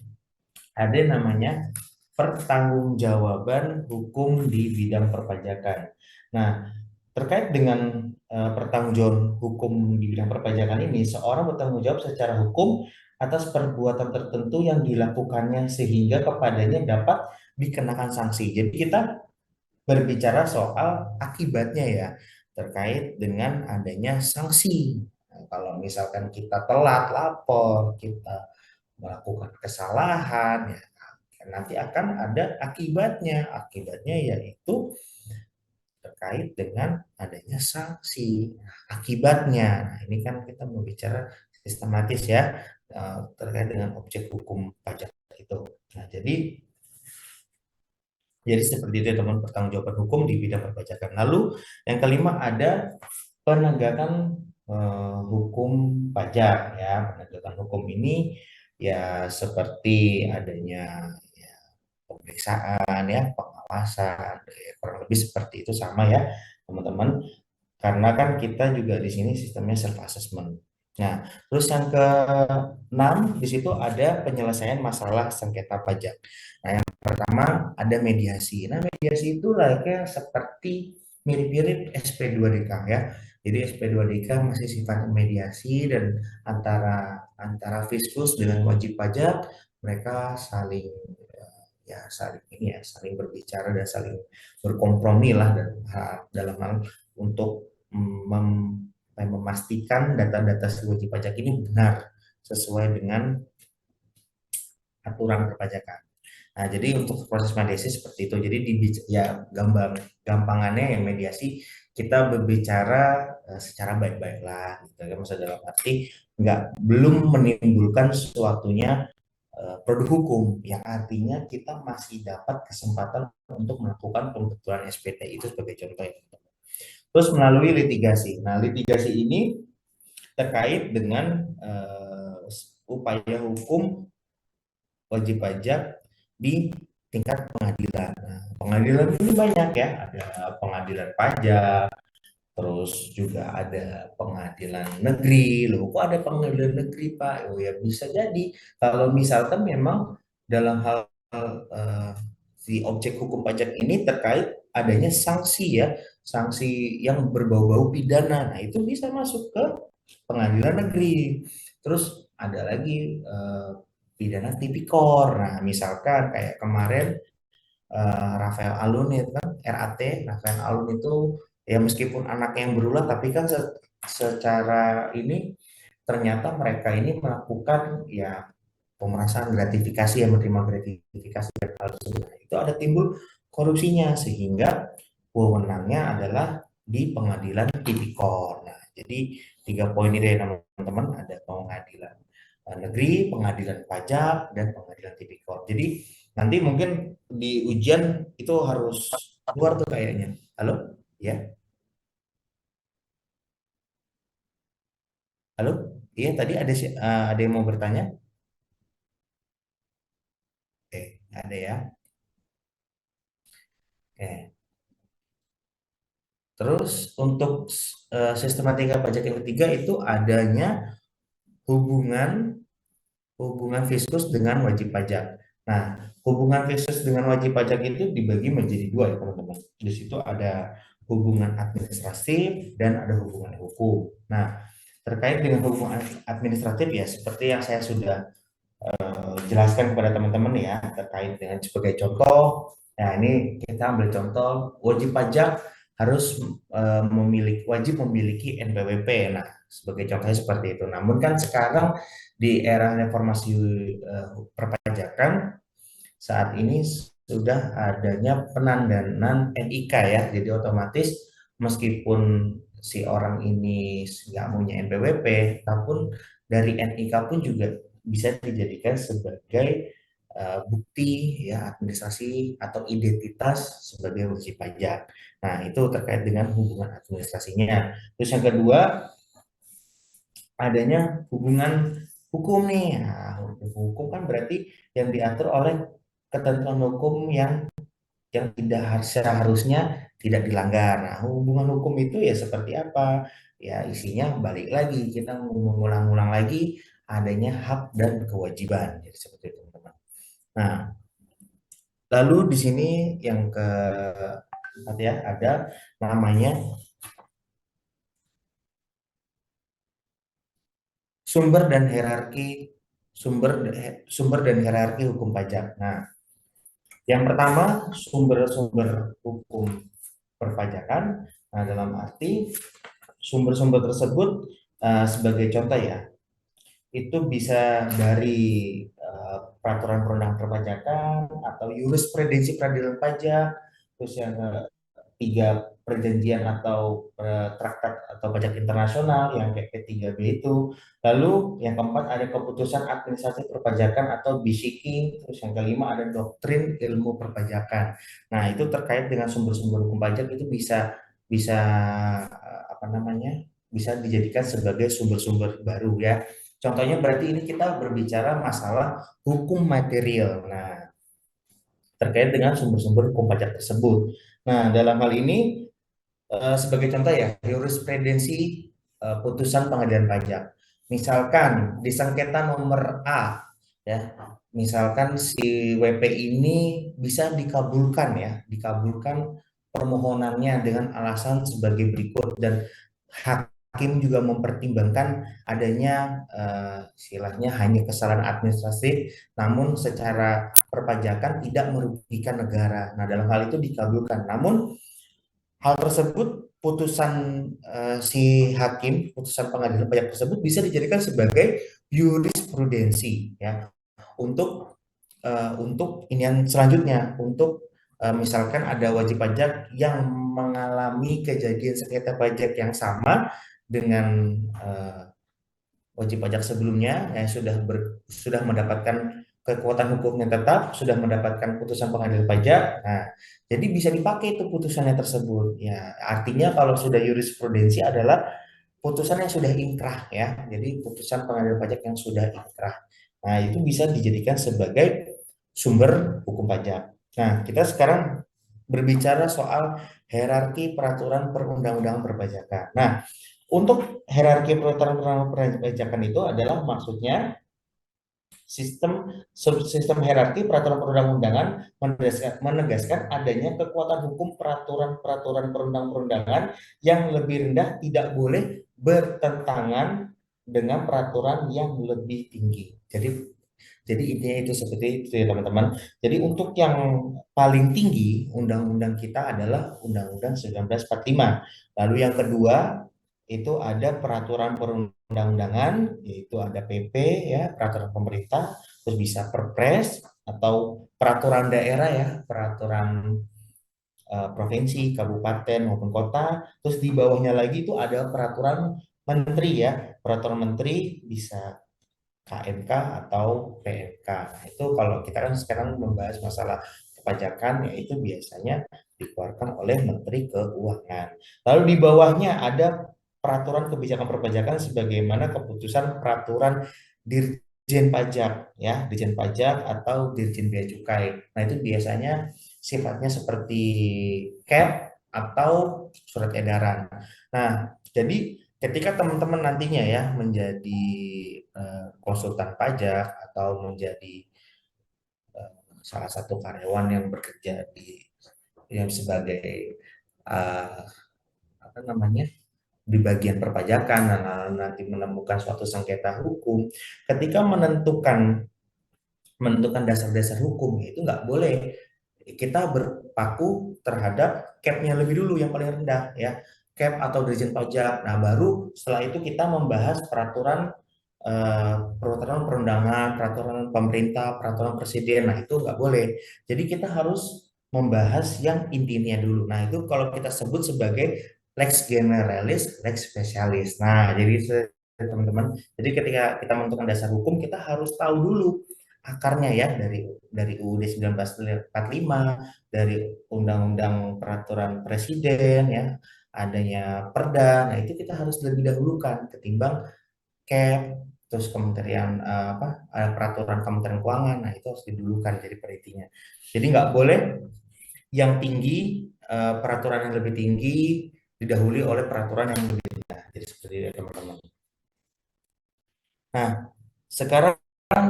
ada namanya pertanggungjawaban hukum di bidang perpajakan. Nah, terkait dengan pertanggungjawaban hukum di bidang perpajakan ini, seorang bertanggung jawab secara hukum atas perbuatan tertentu yang dilakukannya sehingga kepadanya dapat dikenakan sanksi. Jadi kita berbicara soal akibatnya ya, terkait dengan adanya sanksi. Nah, kalau misalkan kita telat lapor, kita melakukan kesalahan, ya nanti akan ada akibatnya. Akibatnya yaitu terkait dengan adanya sanksi. Akibatnya, nah ini kan kita berbicara sistematis ya terkait dengan objek hukum pajak itu. Nah, jadi seperti itu ya teman pertanggungjawaban hukum di bidang perpajakan. Lalu yang kelima ada penegakan hukum pajak ya. Penegakan hukum ini ya seperti adanya ya, pemeriksaan ya, pengawasan, ya, kurang lebih seperti itu sama ya teman-teman. Karena kan kita juga di sini sistemnya self assessment. Nah, terus yang keenam di situ ada penyelesaian masalah sengketa pajak. Nah, yang pertama ada mediasi. Nah, mediasi itu layaknya seperti mirip-mirip SP2DK ya. Jadi SP2DK masih sifatnya mediasi dan antara antara Fiskus dengan wajib pajak mereka saling ya saling ini ya saling berbicara dan saling berkompromi lah dan dalam hal untuk memastikan data-data si wajib pajak ini benar sesuai dengan aturan perpajakan. Nah, jadi untuk proses mediasi seperti itu. Jadi ya gampangannya yang mediasi kita berbicara secara baik-baik lah, gitu kan. Maksudnya dalam arti nggak belum menimbulkan sesuatunya produk hukum, yang artinya kita masih dapat kesempatan untuk melakukan pembetulan SPT itu sebagai contoh ya. Terus melalui litigasi. Nah, litigasi ini terkait dengan upaya hukum wajib pajak di tingkat pengadilan. Nah, pengadilan ini banyak ya, ada pengadilan pajak, terus juga ada pengadilan negeri. Loh, kok ada pengadilan negeri, Pak? Oh ya bisa jadi kalau misalkan memang dalam hal eh, si objek hukum pajak ini terkait adanya sanksi ya, sanksi yang berbau-bau pidana. Nah, itu bisa masuk ke pengadilan negeri. Terus ada lagi pidana tipikor. Nah, misalkan kayak kemarin Rafael Alun itu kan RAT, Rafael Alun itu ya meskipun anak yang berulah tapi kan secara ini ternyata mereka ini melakukan ya pemerasan gratifikasi, yang menerima gratifikasi dan hal tersebut. Nah, itu ada timbul korupsinya sehingga wewenangnya adalah di pengadilan tipikor. Nah, jadi 3 poin ini ya teman-teman, ada pengadilan negeri, pengadilan pajak, dan pengadilan tipikor. Jadi nanti mungkin di ujian itu harus keluar tuh kayaknya. Halo? Ya, halo? Iya, tadi ada yang mau bertanya? Oke, ada ya. Oke. Terus untuk sistematika pajak yang ketiga itu adanya hubungan hubungan fiskus dengan wajib pajak. Nah, hubungan fiskus dengan wajib pajak itu dibagi menjadi dua ya teman-teman. Di situ ada hubungan administratif dan ada hubungan hukum. Nah, terkait dengan hubungan administratif ya seperti yang saya sudah jelaskan kepada teman-teman ya terkait dengan sebagai contoh. Nah, ini kita ambil contoh wajib pajak harus wajib memiliki NPWP. Nah, sebagai contohnya seperti itu. Namun kan sekarang di era reformasi perpajakan saat ini sudah adanya penandanan NIK ya. Jadi otomatis meskipun si orang ini nggak punya NPWP, namun dari NIK pun juga bisa dijadikan sebagai bukti ya administrasi atau identitas sebagai wajib pajak. Nah, itu terkait dengan hubungan administrasinya. Terus yang kedua, adanya hubungan hukum nih. Nah, hukum kan berarti yang diatur oleh ketentuan hukum yang tidak seharusnya tidak dilanggar. Nah, hubungan hukum itu ya seperti apa? Ya isinya balik lagi kita mengulang-ulang lagi adanya hak dan kewajiban. Jadi seperti itu, teman-teman. Nah, lalu di sini yang keempat ya ada namanya sumber dan hierarki sumber sumber dan hierarki hukum pajak. Nah, yang pertama sumber-sumber hukum perpajakan. Nah, dalam arti sumber-sumber tersebut sebagai contoh ya, itu bisa dari peraturan perundang perpajakan atau jurisprudensi peradilan pajak, terus yang tiga perjanjian atau traktat atau pajak internasional yang kayak P3B itu. Lalu yang keempat ada keputusan administrasi perpajakan atau BCK. Terus yang kelima ada doktrin ilmu perpajakan. Nah, itu terkait dengan sumber-sumber hukum pajak itu bisa bisa apa namanya? Bisa dijadikan sebagai sumber-sumber baru ya. Contohnya berarti ini kita berbicara masalah hukum material. Nah, terkait dengan sumber-sumber hukum pajak tersebut. Nah, dalam hal ini sebagai contoh ya, jurisprudensi putusan pengadilan pajak. Misalkan di sengketa nomor A, ya, misalkan si WP ini bisa dikabulkan ya, dikabulkan permohonannya dengan alasan sebagai berikut dan hakim juga mempertimbangkan adanya istilahnya hanya kesalahan administratif, namun secara perpajakan tidak merugikan negara. Nah, dalam hal itu dikabulkan. Namun hal tersebut putusan si hakim, putusan pengadilan pajak tersebut bisa dijadikan sebagai jurisprudensi ya untuk untuk inian selanjutnya, untuk misalkan ada wajib pajak yang mengalami kejadian sengketa pajak yang sama dengan wajib pajak sebelumnya, sudah mendapatkan kekuatan hukum yang tetap, sudah mendapatkan putusan pengadilan pajak. Nah, jadi bisa dipakai itu putusannya tersebut. Ya, artinya kalau sudah jurisprudensi adalah putusan yang sudah inkrah ya. Jadi putusan pengadilan pajak yang sudah inkrah. Nah, itu bisa dijadikan sebagai sumber hukum pajak. Nah, kita sekarang berbicara soal hierarki peraturan perundang-undangan perpajakan. Nah, untuk hierarki peraturan perpajakan itu adalah maksudnya sistem subsistem hierarki peraturan perundang-undangan menegaskan adanya kekuatan hukum peraturan-peraturan perundang-undangan yang lebih rendah tidak boleh bertentangan dengan peraturan yang lebih tinggi. Jadi intinya itu seperti itu ya teman-teman. Jadi untuk yang paling tinggi undang-undang kita adalah Undang-Undang 1945. Lalu yang kedua itu ada peraturan perundang-undangan, yaitu ada PP ya, peraturan pemerintah, terus bisa Perpres atau peraturan daerah ya, peraturan provinsi, kabupaten maupun kota. Terus di bawahnya lagi itu ada peraturan menteri ya, peraturan menteri bisa KMK atau PMK. Nah, itu kalau kita kan sekarang membahas masalah perpajakan, yaitu biasanya dikeluarkan oleh Menteri Keuangan. Lalu di bawahnya ada peraturan kebijakan perpajakan sebagaimana keputusan peraturan Dirjen Pajak ya, Dirjen Pajak atau Dirjen Bea Cukai. Nah, itu biasanya sifatnya seperti CAP atau surat edaran. Nah, jadi ketika teman-teman nantinya ya menjadi konsultan pajak atau menjadi salah satu karyawan yang bekerja di yang sebagai uh, apa namanya di bagian perpajakan dan nanti menemukan suatu sengketa hukum, ketika menentukan dasar-dasar hukum itu nggak boleh kita berpaku terhadap cap-nya lebih dulu yang paling rendah ya, cap atau dirjen pajak. Nah, baru setelah itu kita membahas peraturan perundangan, peraturan pemerintah, peraturan presiden. Nah, itu nggak boleh. Jadi kita harus membahas yang intinya dulu. Nah, itu kalau kita sebut sebagai lex generalis, lex specialis. Nah, jadi teman-teman, jadi ketika kita menentukan dasar hukum, kita harus tahu dulu akarnya ya dari UUD 1945, dari Undang-Undang Peraturan Presiden ya, adanya Perda. Nah, itu kita harus lebih dahulukan ketimbang CAP, terus kementerian peraturan Kementerian Keuangan. Nah, itu harus didulukan jadi peritinya. Jadi nggak boleh yang tinggi peraturan yang lebih tinggi didahului oleh peraturan yang lebih rendah. Jadi seperti itu teman-teman. Nah, sekarang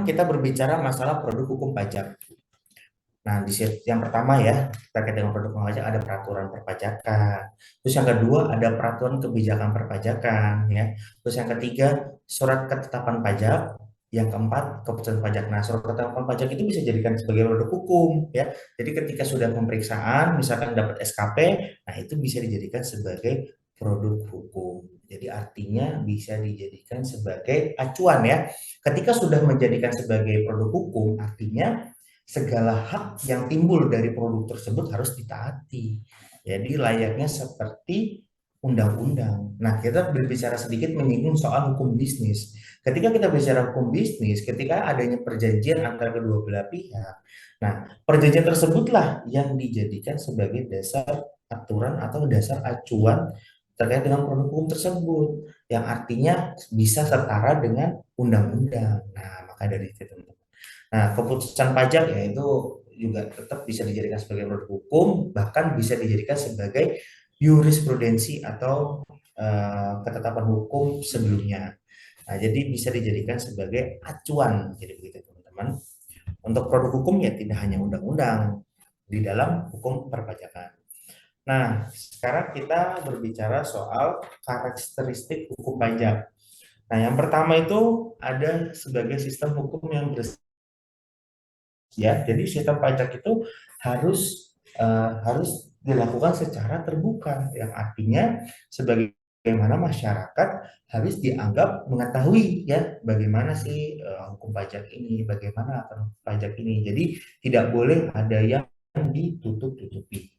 kita berbicara masalah produk hukum pajak. Nah, yang pertama ya, terkait dengan produk hukum pajak ada peraturan perpajakan. Terus yang kedua ada peraturan kebijakan perpajakan ya. Terus yang ketiga surat ketetapan pajak. Yang keempat keputusan pajak. Nah, surat ketetapan pajak itu bisa dijadikan sebagai produk hukum ya. Jadi ketika sudah pemeriksaan, misalkan dapat SKP, nah itu bisa dijadikan sebagai produk hukum. Jadi artinya bisa dijadikan sebagai acuan ya. Ketika sudah menjadikan sebagai produk hukum, artinya segala hak yang timbul dari produk tersebut harus ditaati. Jadi layaknya seperti undang-undang. Nah, kita berbicara sedikit menyinggung soal hukum bisnis. Ketika kita bicara hukum bisnis, ketika adanya perjanjian antara kedua belah pihak, nah, perjanjian tersebutlah yang dijadikan sebagai dasar aturan atau dasar acuan terkait dengan produk hukum tersebut, yang artinya bisa setara dengan undang-undang. Nah, maka dari itu teman-teman. Nah, keputusan pajak ya itu juga tetap bisa dijadikan sebagai produk hukum, bahkan bisa dijadikan sebagai jurisprudensi atau ketetapan hukum sebelumnya. Nah, jadi bisa dijadikan sebagai acuan. Jadi begitu teman-teman. Untuk produk hukum ya tidak hanya undang-undang di dalam hukum perpajakan. Nah, sekarang kita berbicara soal karakteristik hukum pajak. Nah, yang pertama itu ada sebagai sistem hukum yang ya. Jadi sistem pajak itu harus harus dilakukan secara terbuka, yang artinya sebagai bagaimana masyarakat harus dianggap mengetahui ya bagaimana sih hukum pajak ini, bagaimana aturan pajak ini. Jadi tidak boleh ada yang ditutup-tutupi.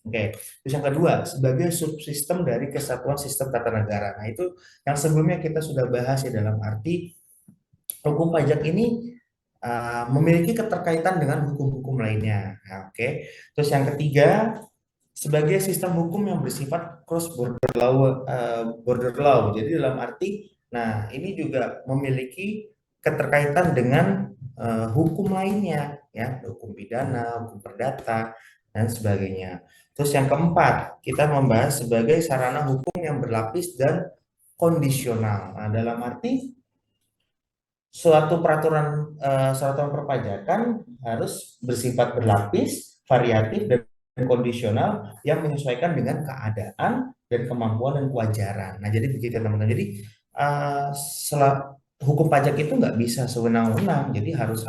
Oke, terus yang kedua, sebagai subsistem dari kesatuan sistem tata negara. Nah, itu yang sebelumnya kita sudah bahas ya, dalam arti hukum pajak ini memiliki keterkaitan dengan hukum-hukum lainnya. Nah, oke. Terus yang ketiga, sebagai sistem hukum yang bersifat cross border law. Jadi dalam arti, nah ini juga memiliki keterkaitan dengan hukum lainnya, ya, hukum pidana, hukum perdata, dan sebagainya. Terus yang keempat, kita membahas sebagai sarana hukum yang berlapis dan kondisional. Nah, dalam arti suatu peraturan perpajakan harus bersifat berlapis, variatif, dan kondisional yang menyesuaikan dengan keadaan dan kemampuan dan kewajaran. Nah, jadi begitu teman-teman. Jadi uh, hukum pajak itu nggak bisa sewenang-wenang. Jadi harus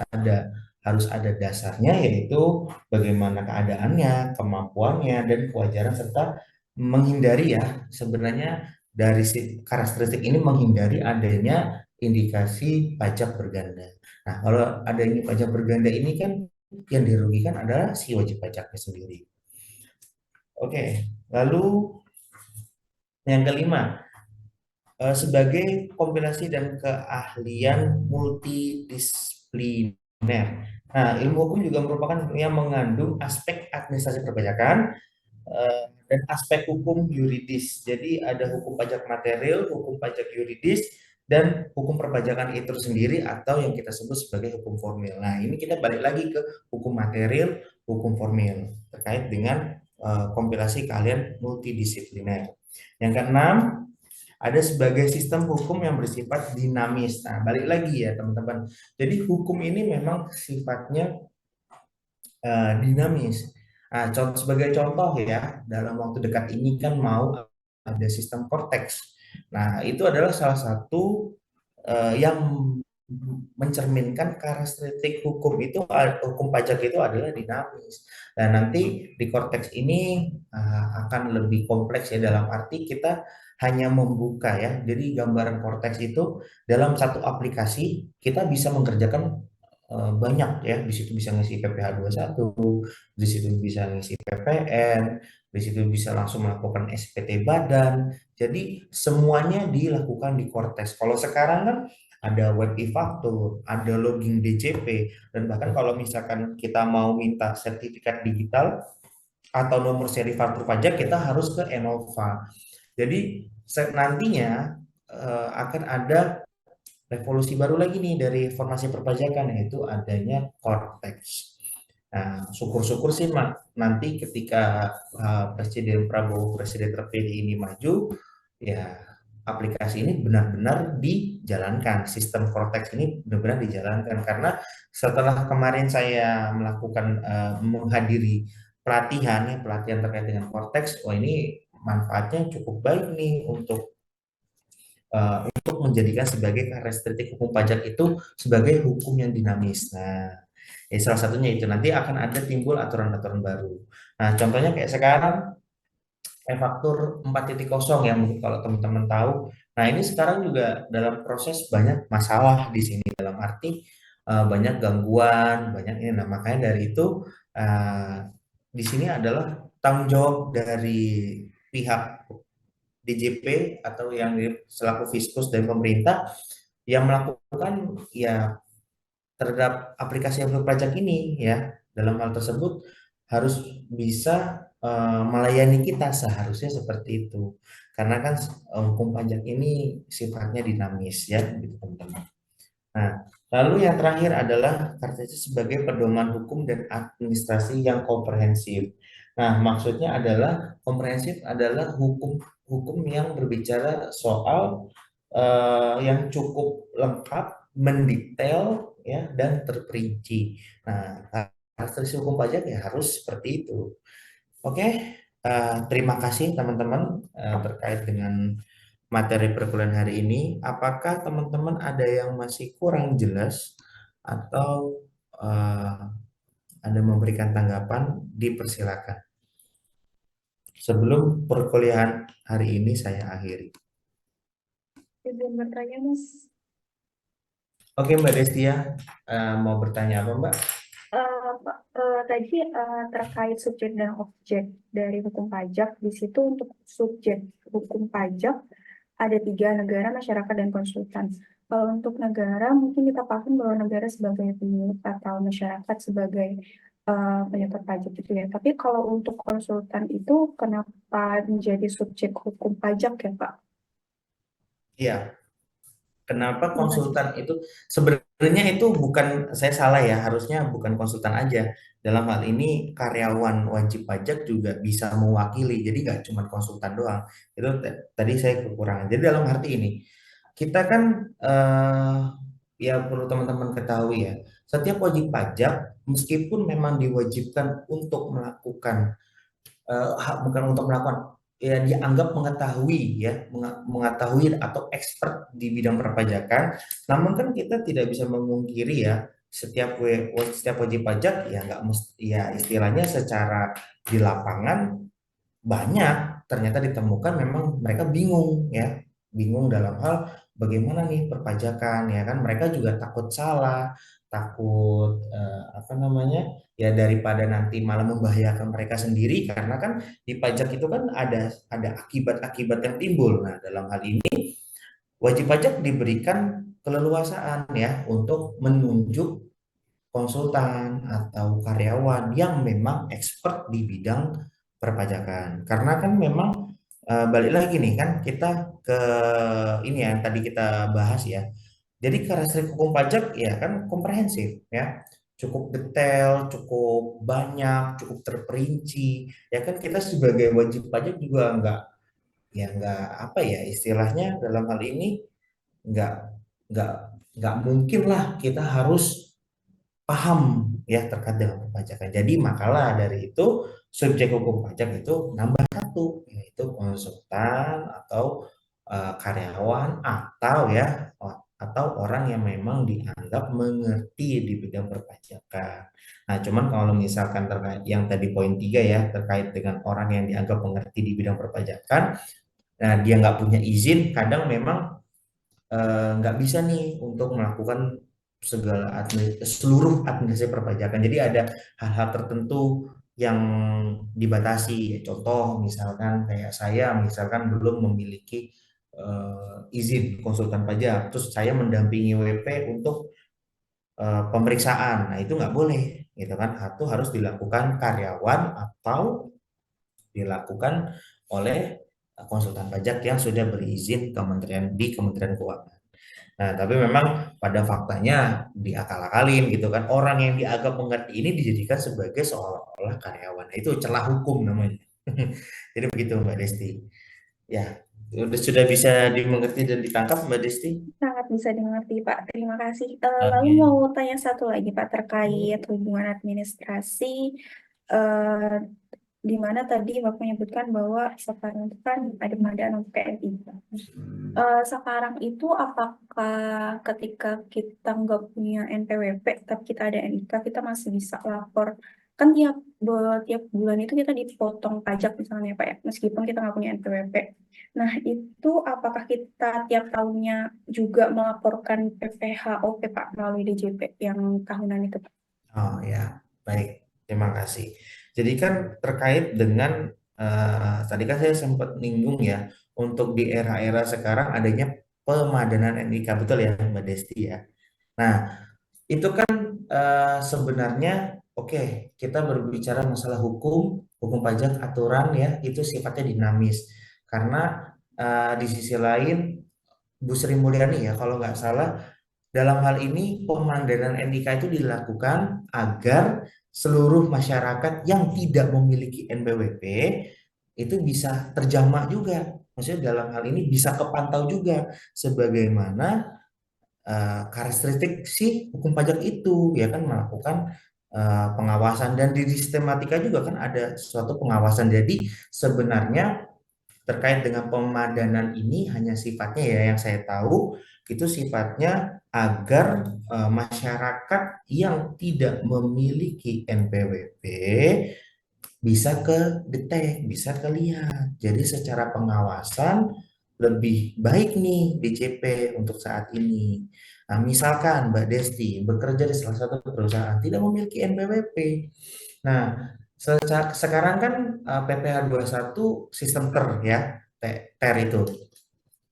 ada dasarnya, yaitu bagaimana keadaannya, kemampuannya, dan kewajaran, serta menghindari ya, sebenarnya dari karakteristik ini menghindari adanya indikasi pajak berganda. Nah, kalau ada ini pajak berganda ini kan yang dirugikan adalah si wajib pajaknya sendiri. Oke, lalu yang kelima, sebagai kompilasi dan keahlian multidisipliner. Nah, ilmu hukum juga merupakan yang mengandung aspek administrasi perpajakan, dan aspek hukum yuridis. Jadi ada hukum pajak material, hukum pajak yuridis, dan hukum perpajakan itu sendiri atau yang kita sebut sebagai hukum formil. Nah, ini kita balik lagi ke hukum material, hukum formil terkait dengan kompilasi keahlian multidisipliner. Yang keenam, ada sebagai sistem hukum yang bersifat dinamis. Nah, balik lagi ya teman-teman. Jadi hukum ini memang sifatnya dinamis. Nah, sebagai contoh ya, dalam waktu dekat ini kan mau ada sistem Cortex. Nah, itu adalah salah satu yang mencerminkan karakteristik hukum itu, hukum pajak itu adalah dinamis. Dan nanti di Cortex ini akan lebih kompleks ya, dalam arti kita hanya membuka ya. Jadi gambaran Cortex itu dalam satu aplikasi kita bisa mengerjakan banyak ya. Di situ bisa ngisi PPh satu, di situ bisa ngisi PPN, di situ bisa langsung melakukan SPT badan. Jadi semuanya dilakukan di Cortex. Kalau sekarang kan ada web e-faktur, ada logging DJP, dan bahkan kalau misalkan kita mau minta sertifikat digital atau nomor seri faktur pajak, kita harus ke Enova. Jadi nantinya akan ada revolusi baru lagi nih dari formasi perpajakan, yaitu adanya Cortex. Nah, syukur-syukur sih nanti ketika Presiden Prabowo, Presiden terpilih ini maju, ya aplikasi ini benar-benar dijalankan, sistem Cortex ini benar-benar dijalankan. Karena setelah kemarin saya melakukan menghadiri pelatihan terkait dengan Cortex, wah ini manfaatnya cukup baik nih untuk menjadikan sebagai karakteristik hukum pajak itu sebagai hukum yang dinamis. Nah, salah satunya itu nanti akan ada timbul aturan-aturan baru. Nah, contohnya kayak sekarang e-faktur 4.0 ya, mungkin kalau teman-teman tahu. Nah, ini sekarang juga dalam proses banyak masalah di sini, dalam arti banyak gangguan, banyak ini. Nah, makanya dari itu uh, di sini adalah tanggung jawab dari pihak DJP atau yang selaku fiskus dari pemerintah yang melakukan ya terhadap aplikasi yang berpajak ini ya, dalam hal tersebut harus bisa melayani kita, seharusnya seperti itu, karena kan hukum pajak ini sifatnya dinamis ya gitu teman-teman. Nah, lalu yang terakhir adalah karakteristik sebagai pedoman hukum dan administrasi yang komprehensif. Nah, maksudnya adalah komprehensif adalah hukum yang berbicara soal yang cukup lengkap, mendetail ya, dan terperinci. Nah, karakteristik hukum pajak ya harus seperti itu. Oke, terima kasih teman-teman terkait dengan materi perkuliahan hari ini. Apakah teman-teman ada yang masih kurang jelas atau ada memberikan tanggapan? Dipersilakan. sebelum perkuliahan hari ini saya akhiri. Izin bertanya, Mas. Oke Mbak Destia, mau bertanya apa Mbak? Pak, tadi terkait subjek dan objek dari hukum pajak, di situ untuk subjek hukum pajak ada tiga: negara, masyarakat, dan konsultan. Kalau untuk negara, mungkin kita paham bahwa negara sebagai penyulut atau masyarakat sebagai penyetor pajak gitu ya. Tapi kalau untuk konsultan itu kenapa menjadi subjek hukum pajak ya, Pak? Iya. Kenapa Terima kasih. konsultan itu sebenarnya itu bukan saya salah ya, harusnya bukan konsultan aja. Dalam hal ini karyawan wajib pajak juga bisa mewakili. Jadi nggak cuma konsultan doang. Itu tadi saya kekurangan. Jadi dalam arti ini kita kan ya perlu teman-teman ketahui ya. Setiap wajib pajak meskipun memang diwajibkan untuk melakukan bukan untuk melakukan ya dianggap mengetahui ya mengetahui atau expert di bidang perpajakan, namun kan kita tidak bisa memungkiri ya setiap wajib pajak ya nggak mesti ya istilahnya secara di lapangan banyak ternyata ditemukan memang mereka bingung ya, bingung dalam hal bagaimana nih perpajakan ya kan, mereka juga takut salah, takut apa namanya ya daripada nanti malah membahayakan mereka sendiri karena kan di pajak itu kan ada akibat-akibat yang timbul. Nah, dalam hal ini wajib pajak diberikan keleluasaan ya untuk menunjuk konsultan atau karyawan yang memang expert di bidang perpajakan. Karena kan memang balik lagi nih kan kita ke ini yang tadi kita bahas ya. Jadi karakteristik hukum pajak ya kan komprehensif ya. Cukup detail, cukup banyak, cukup terperinci. Ya kan kita sebagai wajib pajak juga nggak apa ya istilahnya dalam hal ini nggak nggak nggak mungkin lah kita harus paham ya terkait dengan perpajakan. Jadi makalah dari itu subjek hukum pajak itu nambah satu yaitu konsultan atau karyawan atau ya atau orang yang memang dianggap mengerti di bidang perpajakan. Nah, cuman kalau misalkan terkait yang tadi poin tiga ya terkait dengan orang yang dianggap mengerti di bidang perpajakan, nah dia nggak punya izin, kadang memang nggak bisa nih untuk melakukan seluruh administrasi perpajakan. Jadi ada hal-hal tertentu yang dibatasi. Contoh misalkan kayak saya misalkan belum memiliki izin konsultan pajak, terus saya mendampingi WP untuk pemeriksaan. Nah itu nggak boleh, gitu kan? Itu harus dilakukan karyawan atau dilakukan oleh konsultan pajak yang sudah berizin Kementerian Keuangan. Nah, tapi memang pada faktanya diakal-akalin gitu kan. Orang yang dianggap mengerti ini dijadikan sebagai seolah-olah karyawan. Nah, itu celah hukum namanya. Jadi begitu Mbak Desti. Ya, sudah bisa dimengerti dan ditangkap Mbak Desti? Sangat bisa dimengerti, Pak. Terima kasih. Lalu Oke. mau tanya satu lagi, Pak, terkait hubungan administrasi. eh, di mana tadi Bapak menyebutkan bahwa sekarang itu kan ada pengadaan untuk PNI. Sekarang itu apakah ketika kita nggak punya NPWP, tapi kita ada NIK, kita masih bisa lapor? Kan tiap bulan itu kita dipotong pajak misalnya, Pak ya, meskipun kita nggak punya NPWP. Nah, itu apakah kita tiap tahunnya juga melaporkan PPHOP, Pak, melalui DJP yang tahunan itu, Pak? Oh ya, baik. Terima kasih. Jadi kan terkait dengan tadi kan saya sempat nyinggung ya, untuk di era-era sekarang adanya pemadanan NIK, betul ya Mbak Desti ya. Nah, itu kan sebenarnya oke, kita berbicara masalah hukum pajak aturan ya, itu sifatnya dinamis. Karena di sisi lain Bu Sri Mulyani ya, kalau nggak salah dalam hal ini pemandaran NIK itu dilakukan agar seluruh masyarakat yang tidak memiliki NPWP itu bisa terjamah juga. Maksudnya dalam hal ini bisa kepantau juga sebagaimana karakteristik si hukum pajak itu ya kan melakukan pengawasan dan di sistematika juga kan ada suatu pengawasan. Jadi sebenarnya terkait dengan pemadanan ini hanya sifatnya ya yang saya tahu itu sifatnya agar masyarakat yang tidak memiliki NPWP bisa ke detek, bisa kelihat. Jadi secara pengawasan lebih baik nih DJP untuk saat ini. Nah, misalkan Mbak Desti bekerja di salah satu perusahaan tidak memiliki NPWP. Nah, sekarang kan PPh satu sistem TER ya, TER itu.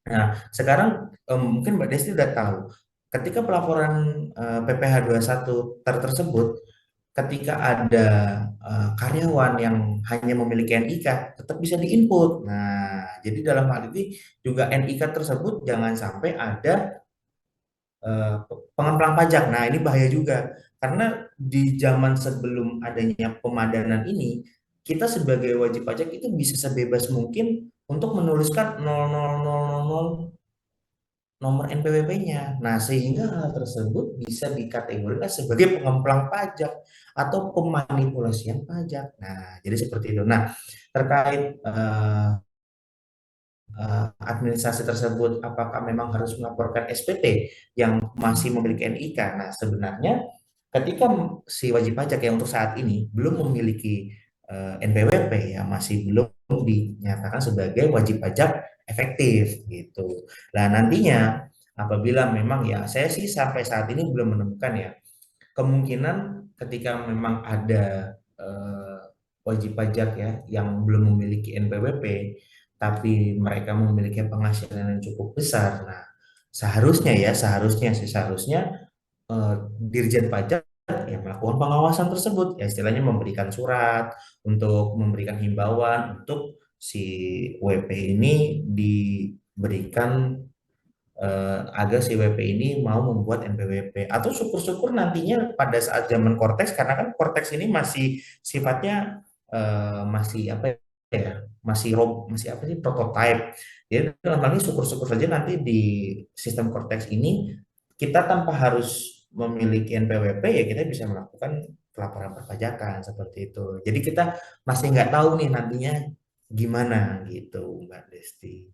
Nah, sekarang mungkin Mbak Desti udah tahu, ketika pelaporan PPh satu TER tersebut, ketika ada karyawan yang hanya memiliki NIK, tetap bisa diinput. Nah, jadi dalam hal ini juga NIK tersebut jangan sampai ada eh, pengemplang pajak. Nah, ini bahaya juga karena di zaman sebelum adanya pemadanan ini, kita sebagai wajib pajak itu bisa sebebas mungkin untuk menuliskan 0000 nomor NPWP-nya. Nah, sehingga hal tersebut bisa dikategorikan sebagai pengemplang pajak atau pemanipulasian pajak. Nah, jadi seperti itu. Nah, terkait administrasi tersebut apakah memang harus melaporkan SPT yang masih memiliki NIK. Nah, sebenarnya ketika si wajib pajak yang untuk saat ini belum memiliki NPWP ya masih belum dinyatakan sebagai wajib pajak efektif gitu. Nah, nantinya apabila memang ya saya sih sampai saat ini belum menemukan ya kemungkinan ketika memang ada wajib pajak ya yang belum memiliki NPWP tapi mereka memiliki penghasilan yang cukup besar. Nah, seharusnya Dirjen Pajak ya melakukan pengawasan tersebut, ya istilahnya memberikan surat untuk memberikan himbauan untuk si WP ini diberikan agar si WP ini mau membuat NPWP atau syukur-syukur nantinya pada saat zaman Cortex karena kan Cortex ini masih sifatnya masih apa ya masih apa sih prototype. Jadi dalam hal ini syukur-syukur saja nanti di sistem Cortex ini kita tanpa harus memiliki NPWP ya kita bisa melakukan pelaporan perpajakan seperti itu. Jadi kita masih nggak tahu nih nantinya gimana gitu Mbak Desti.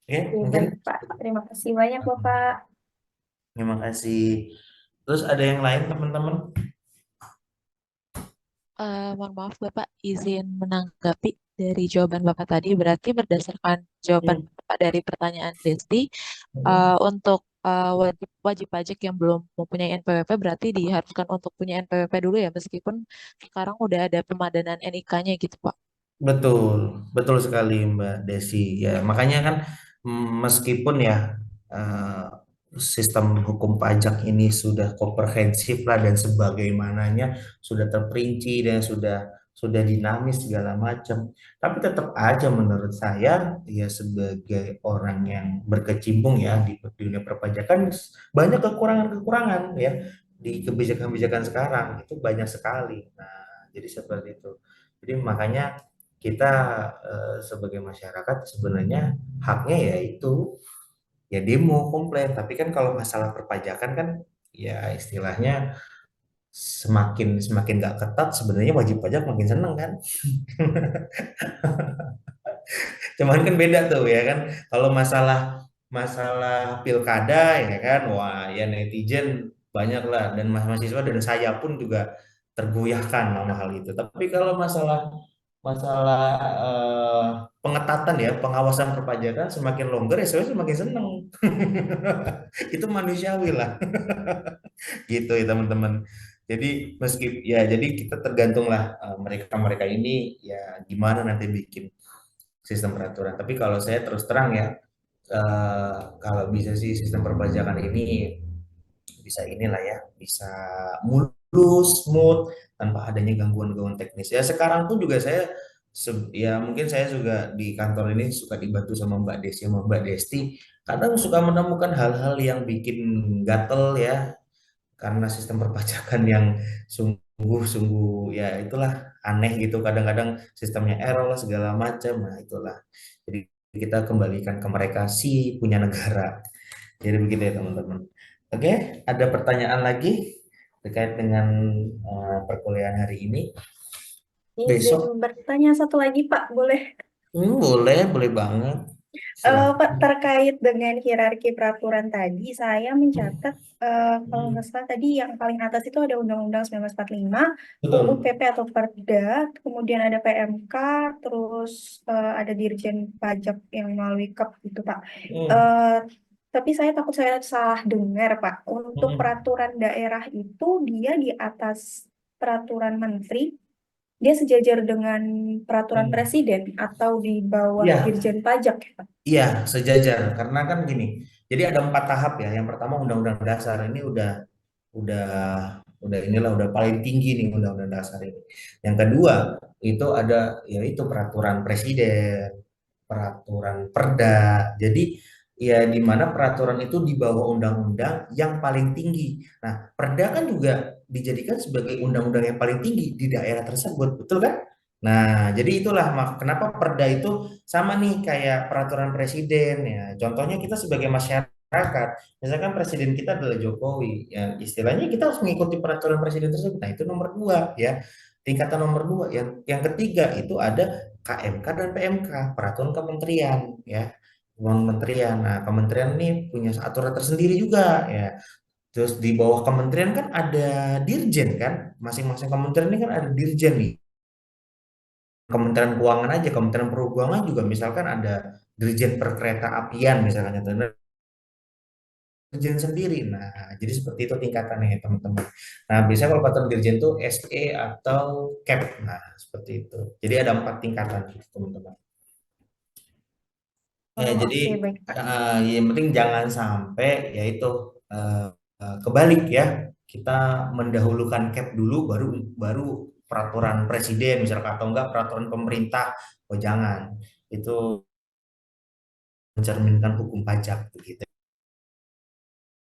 Oke, Oke, mungkin baik, Pak. Terima kasih banyak, Bapak. terima kasih. Terus ada yang lain teman-teman? Mohon maaf Bapak, izin menanggapi dari jawaban Bapak tadi. Berarti berdasarkan jawaban Hmm. Bapak dari pertanyaan Desti, Hmm. untuk wajib, wajib pajak yang belum mempunyai NPWP berarti diharuskan untuk punya NPWP dulu ya, meskipun sekarang udah ada pemadanan NIK-nya gitu Pak. Betul, betul sekali Mbak Desi. Ya, makanya kan meskipun ya eh, sistem hukum pajak ini sudah komprehensif lah dan sebagaimananya sudah terperinci dan sudah dinamis segala macam. Tapi tetap aja menurut saya ya sebagai orang yang berkecimpung ya di dunia perpajakan banyak kekurangan-kekurangan ya di kebijakan-kebijakan sekarang itu banyak sekali. Nah, jadi seperti itu. Jadi makanya kita sebagai masyarakat sebenarnya haknya yaitu ya demo komplain tapi kan kalau masalah perpajakan kan ya istilahnya semakin semakin nggak ketat sebenarnya wajib pajak makin seneng kan cuman kan beda tuh ya kan kalau masalah masalah pilkada ya kan wah ya netizen banyak lah dan mahasiswa dan saya pun juga tergoyahkan sama hal itu tapi kalau masalah masalah pengetatan ya pengawasan perpajakan semakin longgar ya saya semakin seneng itu manusiawi lah gitu ya teman-teman jadi meski ya jadi kita tergantung lah mereka-mereka ini ya gimana nanti bikin sistem peraturan tapi kalau saya terus terang ya kalau bisa sih sistem perpajakan ini bisa inilah ya bisa mulus smooth tanpa adanya gangguan-gangguan teknis ya sekarang pun juga saya ya mungkin saya juga di kantor ini suka dibantu sama Mbak Desi sama Mbak Desti kadang suka menemukan hal-hal yang bikin gatel ya karena sistem perpajakan yang sungguh-sungguh ya itulah aneh gitu kadang-kadang sistemnya error lah segala macam nah itulah jadi kita kembalikan ke mereka si punya negara jadi begitu ya teman-teman. Oke, ada pertanyaan lagi terkait dengan perkuliahan hari ini. Izin Besok, bertanya satu lagi, Pak. Boleh? boleh, boleh banget. Silahkan. Terkait dengan hierarki peraturan tadi, saya mencatat kalau nggak salah tadi yang paling atas itu ada Undang-Undang 1945, UU Betul. PP atau Perda, kemudian ada PMK, terus ada Dirjen Pajak yang melalui KEP gitu Pak. Hmm. Eh, tapi saya takut saya salah dengar Pak. Untuk Hmm. peraturan daerah itu dia di atas peraturan menteri, dia sejajar dengan peraturan Hmm. presiden atau di bawah Iya, Dirjen Pajak ya Pak? iya, sejajar. Karena kan gini, jadi ada 4 tahap ya. Yang pertama Undang-Undang Dasar ini udah inilah udah paling tinggi nih Undang-Undang Dasar ini. Yang kedua itu ada yaitu peraturan presiden, peraturan perda. Jadi ya di mana peraturan itu di bawah undang-undang yang paling tinggi. Nah, perda kan juga dijadikan sebagai undang-undang yang paling tinggi di daerah tersebut, betul kan? Nah, jadi itulah kenapa perda itu sama nih kayak peraturan presiden ya. Contohnya kita sebagai masyarakat, misalkan presiden kita adalah Jokowi, ya istilahnya kita harus mengikuti peraturan presiden tersebut. Nah, itu nomor dua ya. Tingkatan nomor dua. Yang ketiga itu ada KMK dan PMK, peraturan kementerian ya. Kementerian. Nah, kementerian ini punya aturan tersendiri juga ya. Terus di bawah kementerian kan ada dirjen kan, masing-masing kementerian ini kan ada dirjen nih. Kementerian Keuangan aja, Kementerian Perhubungan juga misalkan ada dirjen perkereta apian misalkan itu ada dirjen sendiri. Nah, jadi seperti itu tingkatannya ya teman-teman. Nah, biasanya kalau peraturan dirjen itu SE atau CAP. Nah, seperti itu. Jadi ada 4 tingkatan gitu, teman-teman. Ya, Oh, jadi oke, baik, Pak. yang penting jangan sampai yaitu eh, kebalik ya. Kita mendahulukan cap dulu baru baru peraturan presiden misalkan atau enggak peraturan pemerintah. Oh jangan. Itu mencerminkan hukum pajak begitu.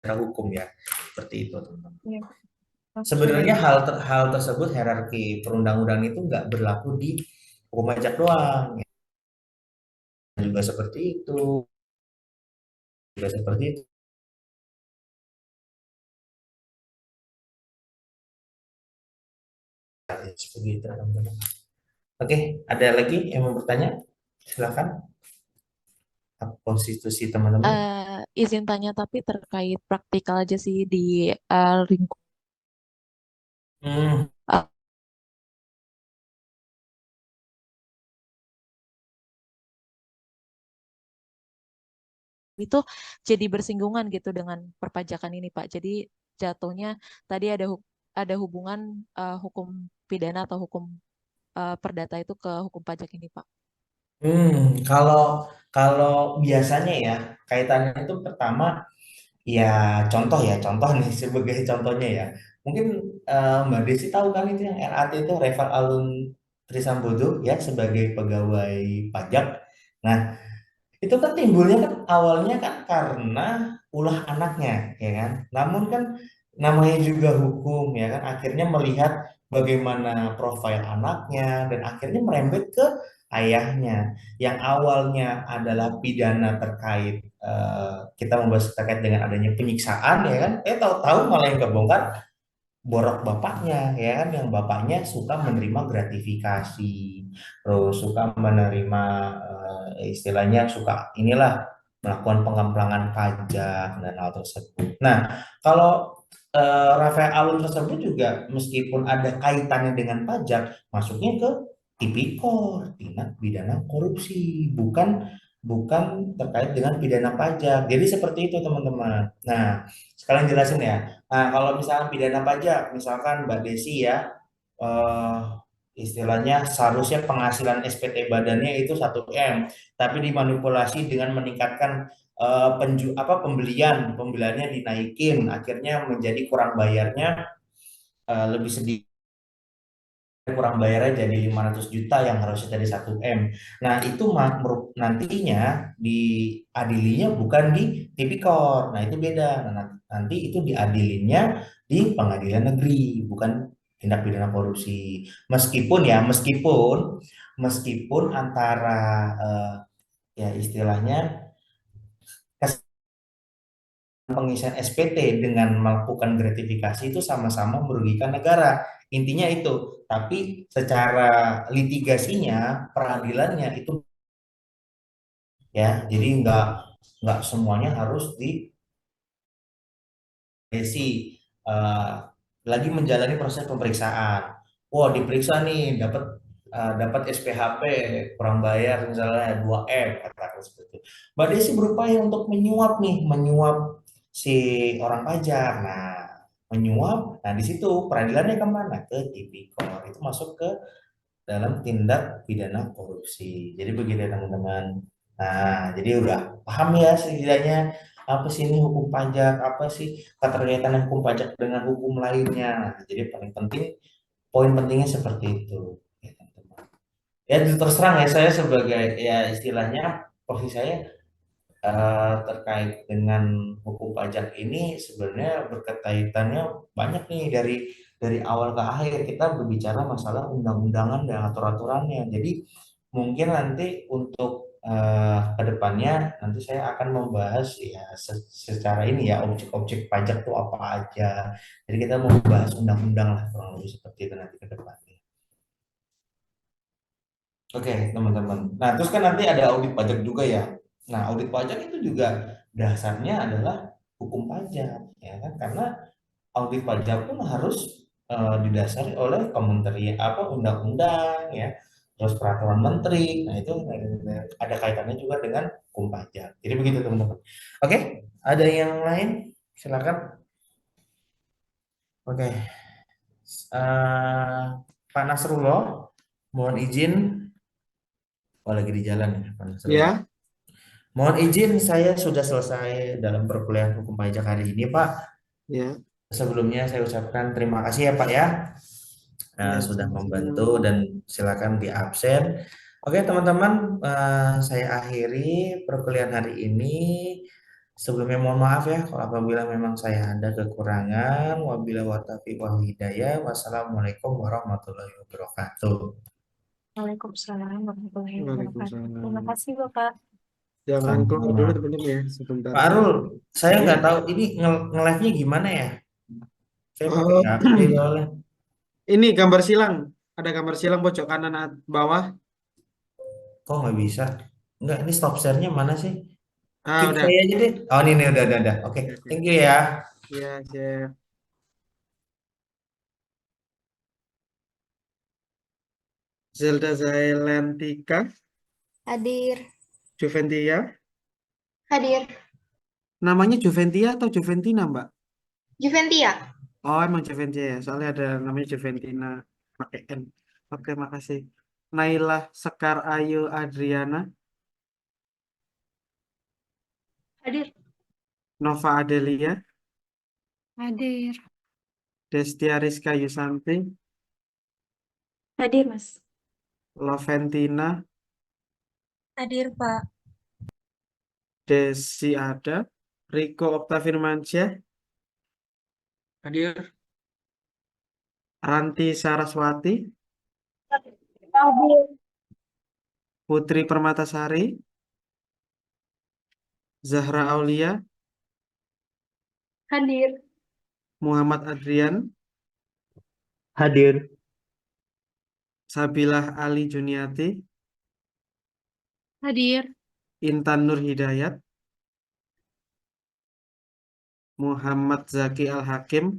Secara hukum ya. Seperti itu, teman-teman. Iya, oke, Sebenarnya baik. hal tersebut hierarki perundang-undangan itu enggak berlaku di hukum pajak doang. Ya. Juga seperti itu. Juga seperti itu. Seperti itu, teman-teman. Oke, ada lagi yang mau bertanya? Silakan. Hak konstitusi teman-teman. Izin tanya tapi terkait praktikal aja sih di lingkup Hmm, eh, itu jadi bersinggungan gitu dengan perpajakan ini Pak. Jadi jatuhnya tadi ada hubungan hukum pidana atau hukum perdata itu ke hukum pajak ini Pak. kalau kalau biasanya ya kaitannya itu pertama ya contoh nih sebagai contohnya ya. Mungkin Mbak Desi tahu kan itu yang RAT itu Reval Alun Trisambodo ya sebagai pegawai pajak. Nah, itu kan timbulnya kan awalnya kan karena ulah anaknya, ya kan? Namun kan namanya juga hukum, ya kan? Akhirnya melihat bagaimana profil anaknya dan akhirnya merembet ke ayahnya. Yang awalnya adalah pidana terkait kita membahas terkait dengan adanya penyiksaan, ya kan? Tahu-tahu malah yang kebongkar borok bapaknya ya kan yang bapaknya suka menerima gratifikasi terus suka menerima istilahnya suka inilah melakukan pengemplangan pajak dan hal tersebut. Nah, kalau Rafael Alun tersebut juga meskipun ada kaitannya dengan pajak masuknya ke tipikor tindak pidana korupsi bukan bukan terkait dengan pidana pajak. Jadi seperti itu teman-teman. Nah, sekalian jelasin ya. Nah, kalau misalnya pidana pajak, misalkan Mbak Desi ya, eh, istilahnya seharusnya penghasilan SPT badannya itu 1 M, tapi dimanipulasi dengan meningkatkan pembeliannya dinaikin, akhirnya menjadi kurang bayarnya lebih sedikit kurang bayarnya jadi 500 juta yang harusnya dari 1 M. Nah, itu nantinya diadilinya bukan di tipikor. Nah, itu beda. Nah, nanti itu diadilinnya di pengadilan negeri, bukan tindak pidana korupsi. Meskipun antara ya istilahnya pengisian SPT dengan melakukan gratifikasi itu sama-sama merugikan negara. Intinya itu. Tapi secara litigasinya, peradilannya itu ya. Jadi nggak semuanya harus di Desi eh, lagi menjalani proses pemeriksaan. Wah, diperiksa nih, dapat SPHP kurang bayar misalnya 2M katakan seperti itu. Mbak Desi berupaya untuk menyuap nih, menyuap si orang pajak. Nah, menyuap, nah di situ peradilannya kemana? Ke tipikor. Itu masuk ke dalam tindak pidana korupsi. Jadi begitu ya teman-teman. Nah, jadi udah paham ya setidaknya apa sih ini hukum pajak, apa sih keterkaitan hukum pajak dengan hukum lainnya. Nah, jadi paling penting, poin pentingnya seperti itu. Ya, teman-teman. Ya, terus terang ya saya sebagai ya istilahnya posisi saya terkait dengan hukum pajak ini sebenarnya berkaitannya banyak nih dari awal ke akhir kita berbicara masalah undang-undangan dan aturan-aturannya. Jadi mungkin nanti untuk kedepannya nanti saya akan membahas ya secara ini ya objek-objek pajak itu apa aja. Jadi kita mau membahas undang-undang lah kurang lebih seperti itu nanti ke depannya. Oke, teman-teman. Nah, terus kan nanti ada audit pajak juga ya. Nah, audit pajak itu juga dasarnya adalah hukum pajak, ya kan? Karena audit pajak pun harus didasari oleh kementerian apa undang-undang ya, terus peraturan menteri. Nah, itu ada kaitannya juga dengan hukum pajak. Jadi begitu, teman-teman. Oke, ada yang lain? Silakan. Oke. Eh, Pak Nasrullah, mohon izin. Oh, lagi di jalan ya, Pak Nasrullah. Ya, Mohon izin saya sudah selesai dalam perkuliahan hukum pajak hari ini, Pak. ya, Sebelumnya saya ucapkan terima kasih ya, Pak ya, ya, sudah sama-sama. membantu dan silakan di absen. Oke, teman-teman, saya akhiri perkuliahan hari ini. Sebelumnya mohon maaf ya kalau apabila memang saya ada kekurangan. Wabillahi wa taufiq wal hidayah. Wassalamualaikum warahmatullahi wabarakatuh. Waalaikumsalam warahmatullahi wabarakatuh. Terima Waalaikumsalam. kasih Bapak. Jangan keluar dulu Sama-sama. teman-teman ya, sebentar Pak saya. Arul, saya Ya, nggak tahu ini nge-live-nya gimana ya? Saya pakai oh, HP soalnya. ini gambar silang. Ada gambar silang pojok kanan bawah. Kok nggak bisa? Nggak, ini stop share-nya mana sih? Ah, Klik udah. saya aja deh. Oh, ini udah. Oke, Oke, oke. thank you ya. Ya, share. Zelda Zailantika, Hadir. Juventia. Hadir. Namanya Juventia atau Juventina, Mbak? Juventia. Oh, emang Juventia ya. Soalnya ada namanya Juventina pakai N. Oke, makasih. Naila Sekar Ayu Adriana, Hadir. Nova Adelia, Hadir. Destia Rizka Yusanti, Hadir, Mas. Loventina, Hadir, Pak. Desi Ada, Riko Oktavirmansyah, Hadir. Ranti Saraswati, Hadir. Putri Permatasari, Zahra Aulia, Hadir. Muhammad Adrian, Hadir. Sabilah Ali Juniati, Hadir. Intan Nur Hidayat, Muhammad Zaki Al-Hakim,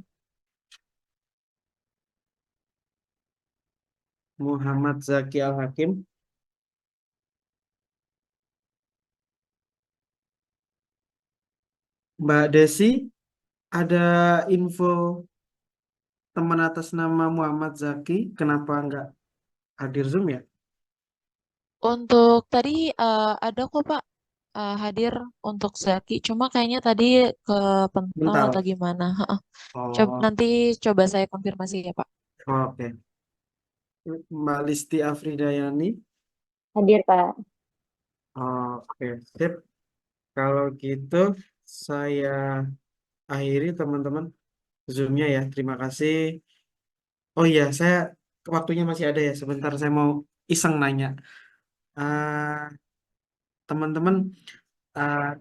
Muhammad Zaki Al-Hakim, Mbak Desi, ada info teman atas nama Muhammad Zaki, kenapa nggak hadir Zoom ya? Untuk tadi ada kok Pak hadir untuk Zaki, cuma kayaknya tadi kepental Bentar. atau gimana. Heeh. Oh, Nanti coba saya konfirmasi ya Pak. oke. Mbak Listi Afridayani, Hadir, Pak. oke, sip. Kalau gitu, saya akhiri teman-teman Zoom-nya ya. Terima kasih. Oh iya, saya waktunya masih ada ya. Sebentar, saya mau iseng nanya. Ah, teman-teman, ah,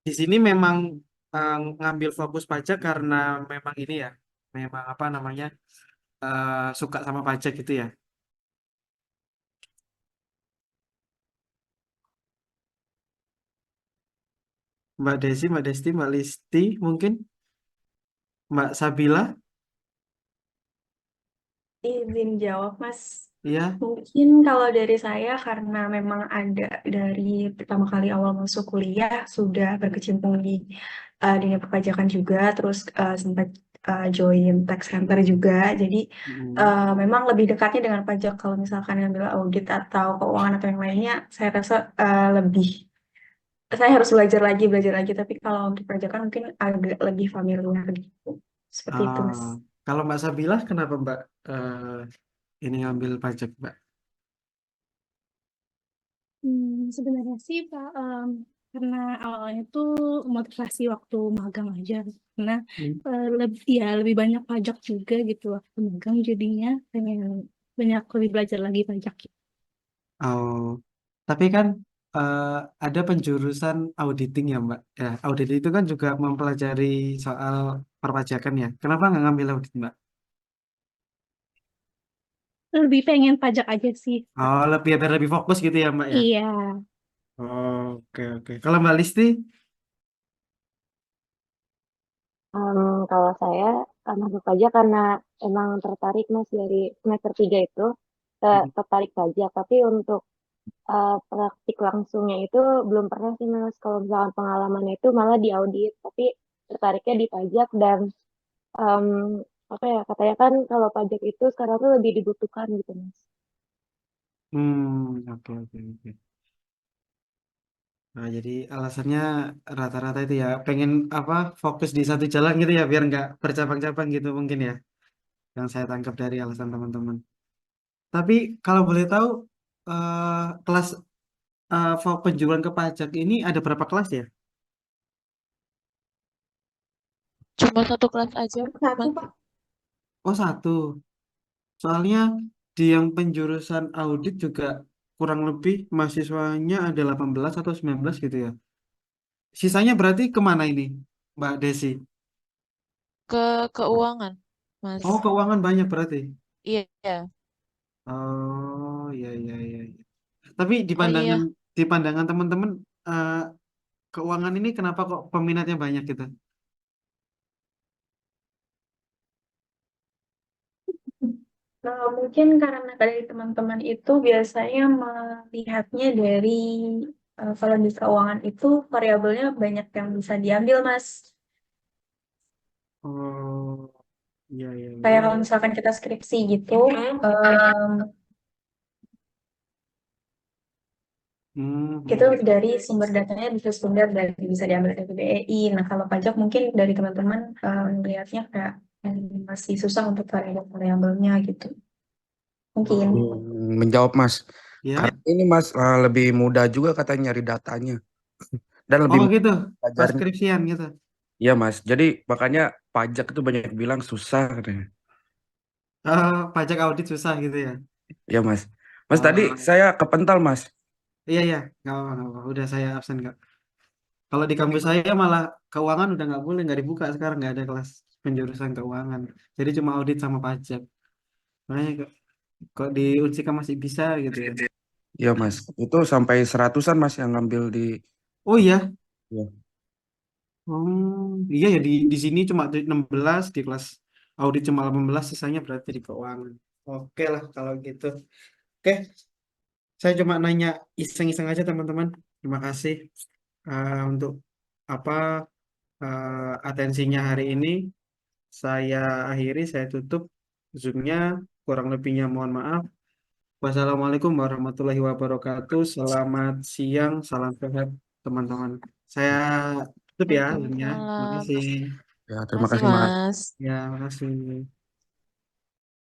di sini memang ngambil fokus pajak karena memang ini ya, memang apa namanya suka sama pajak gitu ya. Mbak Desi, Mbak Desti, Mbak Listi, mungkin Mbak Sabila, Izin jawab, Mas. ya. Mungkin kalau dari saya karena memang ada dari pertama kali awal masuk kuliah sudah berkecimpung di dunia perpajakan juga, terus sempat join tax center juga. Jadi memang lebih dekatnya dengan pajak. Kalau misalkan ngambil audit atau keuangan atau yang lainnya, saya rasa lebih saya harus belajar lagi. Tapi kalau untuk perpajakan mungkin agak lebih familiar gitu. Seperti itu, Mas. Ah, kalau Mbak Sabila, kenapa Mbak ini ngambil pajak, Mbak? Sebenarnya sih Pak, karena awalnya tuh motivasi waktu magang aja, karena Hmm. lebih banyak pajak juga gitu waktu magang, jadinya pengen lebih belajar lagi pajak. Oh, tapi kan eh, ada penjurusan auditing ya, Mbak. Ya, audit itu kan juga mempelajari soal perpajakan ya. Kenapa nggak ngambil audit, Mbak? Lebih pengen pajak aja sih Pak. Oh, biar lebih fokus gitu ya, Mbak ya. Iya, Oh, oke oke. Kalau Mbak Listi, Kalau saya masuk pajak karena emang tertarik Mas dari semester 3 itu tertarik pajak, tapi untuk praktik langsungnya itu belum pernah sih Mas. Kalau misalkan pengalamannya itu malah di audit, tapi tertariknya di pajak dan em, apa ya katanya kan kalau pajak itu sekarang tuh lebih dibutuhkan gitu Mas. oke oke oke. Nah, jadi alasannya rata-rata itu ya pengen apa fokus di satu jalan gitu ya biar nggak bercabang-cabang gitu mungkin ya. Yang saya tangkap dari alasan teman-teman. Tapi kalau boleh tahu kelas penjualan ke pajak ini ada berapa kelas ya? Cuma satu kelas aja, Satu, Mas. Pak. Oh satu. Soalnya di yang penjurusan audit juga kurang lebih mahasiswanya ada 18 atau 19 gitu ya. Sisanya berarti kemana ini, Mbak Desi? Ke keuangan, Mas. Oh keuangan banyak berarti. Iya. Oh iya iya iya. Iya. Tapi di Oh pandangan iya, teman-teman eh, keuangan ini kenapa kok peminatnya banyak gitu? Nah, mungkin karena dari teman-teman itu biasanya melihatnya dari kalau di keuangan itu variabelnya banyak yang bisa diambil, Mas. Oh iya iya iya. Kayak kalau misalkan kita skripsi gitu, itu Hmm. dari sumber datanya bisa diambil dari BEI. Nah, kalau pajak mungkin dari teman-teman melihatnya kayak masih susah untuk variabel-variabelnya gitu. Mungkin. Menjawab Mas, Ya. karena ini Mas lebih mudah juga katanya nyari datanya dan lebih Oh mudah gitu. Pas belajarnya. skripsian gitu. Iya Mas, jadi makanya pajak itu banyak bilang susah katanya. Pajak audit susah gitu ya. Iya Mas. Mas tadi Oh saya kepental Mas. iya iya. Nggak apa-apa, nggak apa-apa. Udah saya absen kak. Kalau di kampus saya malah keuangan udah nggak boleh, nggak dibuka sekarang, nggak ada kelas penjurusan keuangan. Jadi cuma audit sama pajak. Makanya kok di Unsika masih bisa gitu ya. Iya Mas, itu sampai seratusan Mas yang ngambil di. Oh iya. Iya. Iya ya di sini cuma 16 di kelas audit cuma 18 sisanya berarti di keuangan. Oke lah kalau gitu. Oke, saya cuma nanya iseng-iseng aja teman-teman. Terima kasih untuk apa atensinya hari ini. Saya akhiri, saya tutup Zoom-nya. Kurang lebihnya mohon maaf. Wassalamualaikum warahmatullahi wabarakatuh. Selamat siang, salam sehat teman-teman. Saya tutup ya Zoom-nya. Terima Waalaikumsalam. kasih. Ya, terima Makasih, kasih Mas. Mas. Ya, terima kasih.